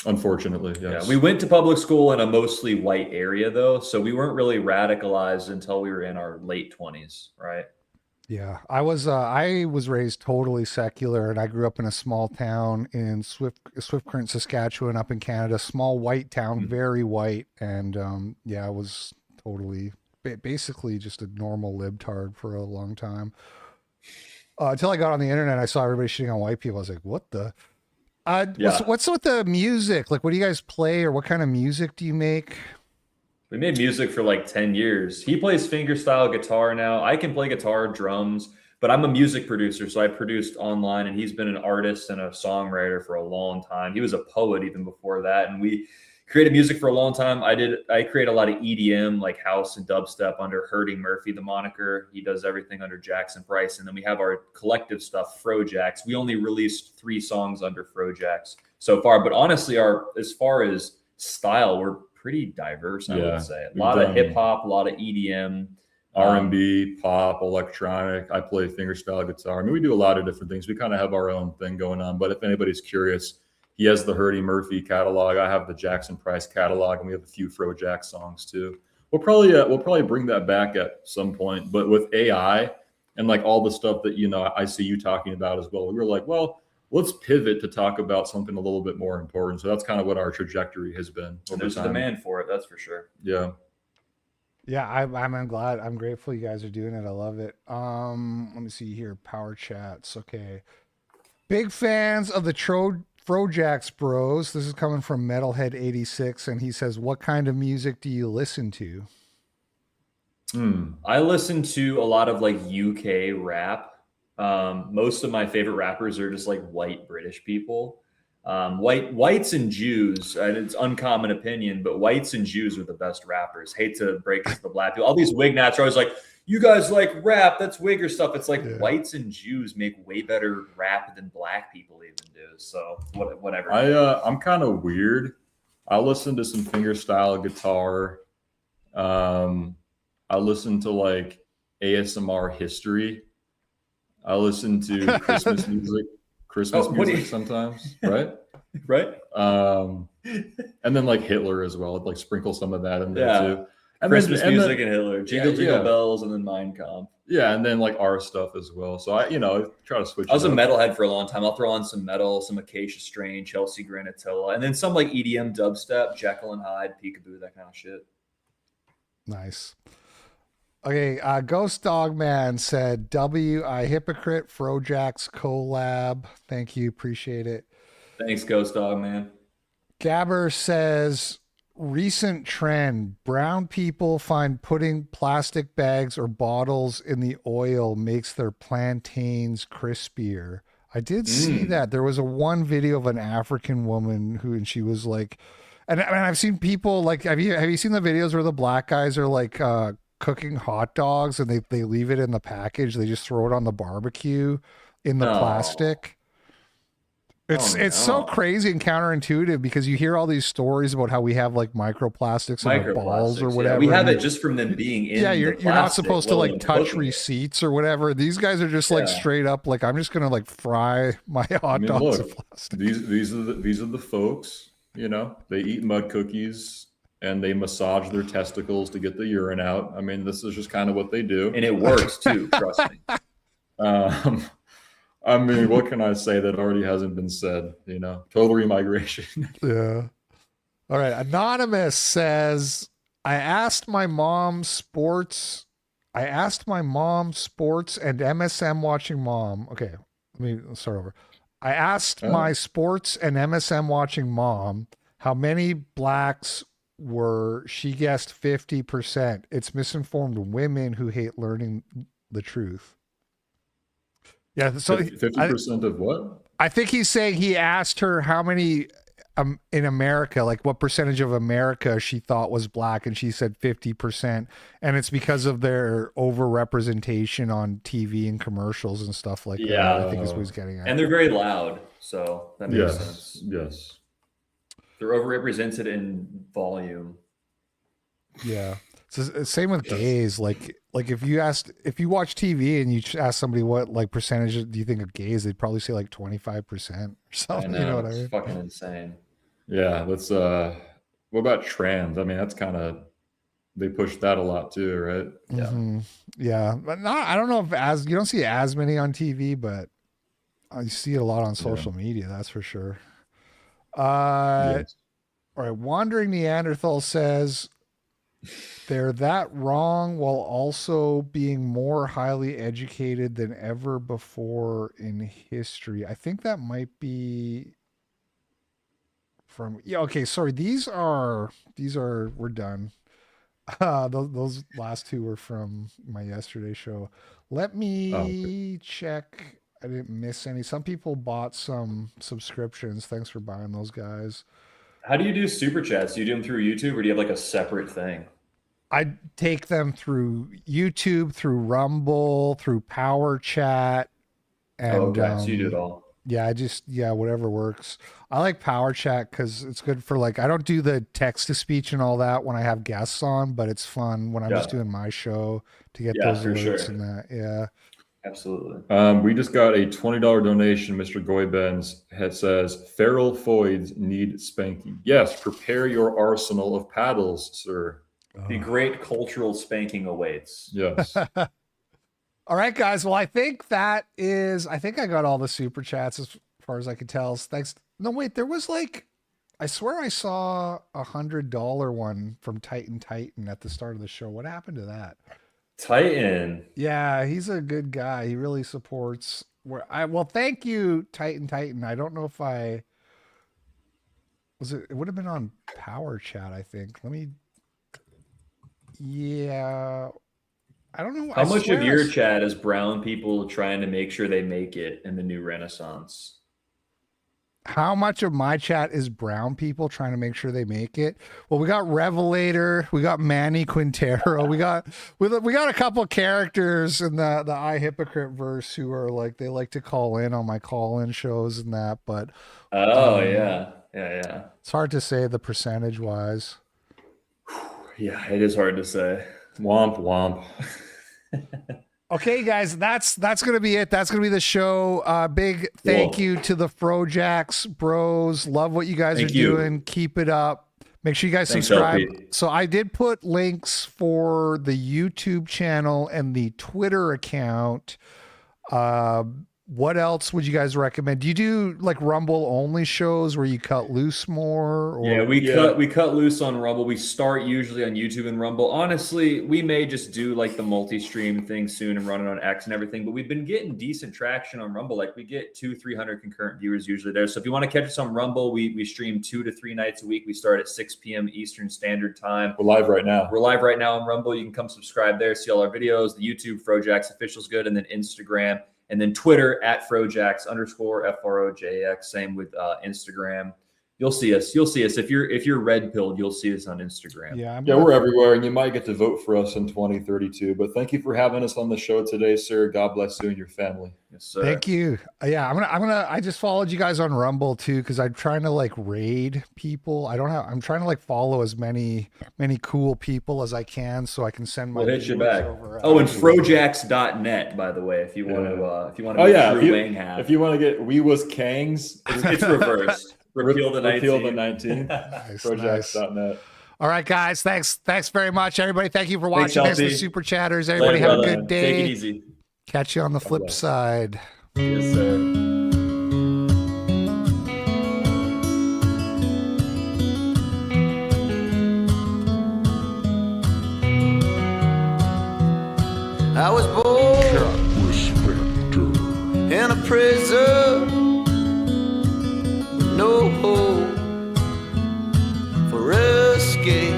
Unfortunately, yes. Yeah, we went to public school in a mostly white area, though, so we weren't really radicalized until we were in our late 20s, right? Yeah, I was raised totally secular, and I grew up in a small town in Swift Current, Saskatchewan, up in Canada. Small white town, very white, and I was totally basically just a normal libtard for a long time. Until I got on the internet, I saw everybody shitting on white people. I was like, what the? What's with the music? Like, what do you guys play, or what kind of music do you make? We made music for like 10 years. He plays fingerstyle guitar now. I can play guitar, drums, but I'm a music producer, so I produced online, and he's been an artist and a songwriter for a long time. He was a poet even before that, and we created music for a long time. I create a lot of EDM, like house and dubstep, under Hurting Murphy, the moniker. He does everything under Jackson Price, and then we have our collective stuff, Frojax. We only released 3 songs under Frojax so far, but honestly, as far as style, we're pretty diverse, I would say. A lot of hip hop, a lot of EDM, R&B, pop, electronic. I play fingerstyle guitar. I mean, we do a lot of different things. We kind of have our own thing going on. But if anybody's curious, he has the Hurting Murphy catalog. I have the Jackson Price catalog, and we have a few Frojax songs too. We'll probably bring that back at some point. But with AI, and like all the stuff that, you know, I see you talking about as well. We were like, well, let's pivot to talk about something a little bit more important. So that's kind of what our trajectory has been. And there's a demand for it, that's for sure. Yeah. Yeah, I'm glad. I'm grateful you guys are doing it. I love it. Let me see here. Power chats. Okay. Big fans of the Frojax bros. This is coming from Metalhead86, and he says, what kind of music do you listen to? I listen to a lot of like UK rap. Most of my favorite rappers are just like white British people. Whites and Jews, and it's uncommon opinion, but whites and Jews are the best rappers. Hate to break it to the black people. All these Wignats are always like, you guys like rap, that's Wigger stuff. It's like whites and Jews make way better rap than black people even do. So whatever. I'm kind of weird. I listen to some fingerstyle guitar. I listen to like ASMR history. I listen to Christmas music. Music sometimes, right? Right. And then like Hitler as well. I'd like sprinkle some of that in there too. And Christmas music then, and Hitler, jingle bells, and then Mein Kampf. Yeah, and then like our stuff as well. So I, you know, try to switch. I was a metalhead for a long time. I'll throw on some metal, some Acacia Strain, Chelsea Granatilla, and then some like EDM dubstep, Jekyll and Hyde, Peekaboo, that kind of shit. Nice. Okay, Ghost Dog Man said, W.I. Hypocrite, Frojax collab. Thank you, appreciate it. Thanks, Ghost Dog Man. Gabber says, recent trend, brown people find putting plastic bags or bottles in the oil makes their plantains crispier. I did see that. There was one video of an African woman and she was like, and I've seen people like, have you seen the videos where the black guys are like, cooking hot dogs and they leave it in the package, they just throw it on the barbecue in the plastic. It's so crazy and counterintuitive because you hear all these stories about how we have like microplastics in our balls or whatever. We have it just from them being in you're not supposed to like touch receipts or whatever. These guys are just like straight up like, I'm just gonna like fry my hot dogs in plastic. These are the folks, you know, they eat mud cookies and they massage their testicles to get the urine out. I mean, this is just kind of what they do. And it works too, trust me. I mean, what can I say that already hasn't been said? You know, total remigration. Yeah. All right. Anonymous says, I asked my mom sports and MSM watching mom. Okay. Let's start over. I asked my sports and MSM watching mom how many blacks were. She guessed 50%. It's misinformed women who hate learning the truth. Yeah, so 50% of what? I think he's saying he asked her how many in America, like what percentage of America she thought was black, and she said 50%, and it's because of their overrepresentation on TV and commercials and stuff like that. I think is what he's getting at. And they're very loud, so that makes sense. Yes. They're overrepresented in volume. Yeah. So same with gays. Like if you watch TV and you ask somebody what like percentage do you think of gays, they'd probably say like 25% or something. I know, you know what I mean? It's fucking insane. Yeah, that's what about trans? I mean, that's kind of, they push that a lot too, right? Yeah. Mm-hmm. Yeah. But I don't know if you don't see as many on TV, but you see it a lot on social media, that's for sure. Yes. All right, Wandering Neanderthal says they're that wrong while also being more highly educated than ever before in history. I think that might be from okay, sorry. These are we're done. Those last two were from my yesterday show. Let me check. I didn't miss any. Some people bought some subscriptions. Thanks for buying those, guys. How do you do super chats? Do you do them through YouTube or do you have like a separate thing? I take them through YouTube, through Rumble, through Power Chat. And, so you do it all. Yeah, whatever works. I like Power Chat because it's good for like, I don't do the text to speech and all that when I have guests on, but it's fun when I'm just doing my show to get those alerts and that. Yeah. Absolutely. We just got a $20 donation. Mr. Goybens says, feral foids need spanking. Yes, prepare your arsenal of paddles, sir. The great cultural spanking awaits. Yes. All right, guys. Well, I think I got all the super chats as far as I could tell. Thanks. No, wait, there was like, I swear I saw $100 one from Titan at the start of the show. What happened to that? Titan. Yeah, he's a good guy. He really supports well, thank you, Titan. I don't know if it would have been on Power Chat, I think. Yeah. I don't know. How much of your chat is brown people trying to make sure they make it in the new Renaissance? How much of my chat is brown people trying to make sure they make it? Well, we got Revelator, we got Manny Quintero, we got a couple characters in the I Hypocrite verse who are like, they like to call in on my call-in shows and that, but yeah. It's hard to say the percentage wise. Yeah, it is hard to say. Womp womp. Okay, guys, that's gonna be it. That's gonna be the show. Big thank you to the Frojax bros. Love what you guys are doing. Keep it up. Make sure you guys subscribe. So I did put links for the YouTube channel and the Twitter account. What else would you guys recommend? Do you do like Rumble only shows where you cut loose more? Or? Yeah, we cut loose on Rumble. We start usually on YouTube and Rumble. Honestly, we may just do like the multi-stream thing soon and run it on X and everything, but we've been getting decent traction on Rumble. Like we get 200-300 concurrent viewers usually there. So if you want to catch us on Rumble, we stream 2 to 3 nights a week. We start at 6 p.m. Eastern Standard Time. We're live right now. We're live right now on Rumble. You can come subscribe there, see all our videos. The YouTube Frojax Official's good, and then Instagram. And then Twitter at Frojax _FROJX. Same with Instagram. You'll see us. If you're red pilled, you'll see us on Instagram. Yeah, we're everywhere, and you might get to vote for us in 2032. But thank you for having us on the show today, sir. God bless you and your family. Yes, sir. Thank you. Yeah, I just followed you guys on Rumble too because I'm trying to like raid people. I'm trying to like follow as many cool people as I can so I can send my. We'll hit you back. Oh, and Frojax.net, by to if you want to. Oh yeah, if you want to get we was Kangs, it's reversed. Repeal the 19. Nice. Frojax.net. All right, guys. Thanks very much, everybody. Thank you for watching. Thanks to the super chatters. Everybody Later, have brother. a good day. Take it easy. Catch you on the flip side. Yes, sir. I was born in a prison. No hope for escape.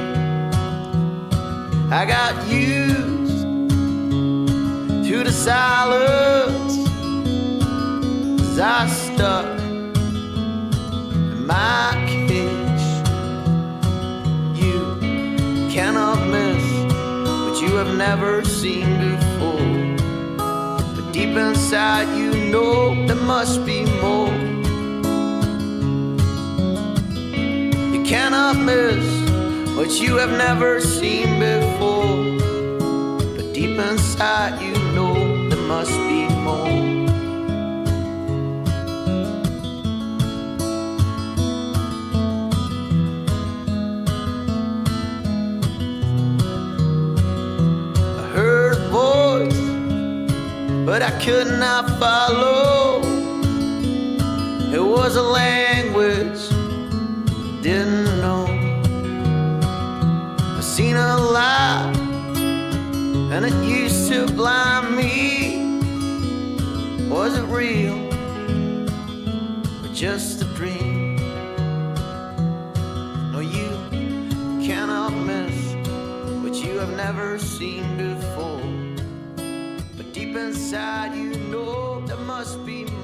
I got used to the silence as I stuck in my cage. You cannot miss what you have never seen before. But deep inside you know there must be more. Cannot miss what you have never seen before. But deep inside you know there must be more. I heard a voice, but I could not follow. It was a language didn't know. I seen a light and it used to blind me. Was it real or just a dream? No, you cannot miss what you have never seen before. But deep inside you know there must be more.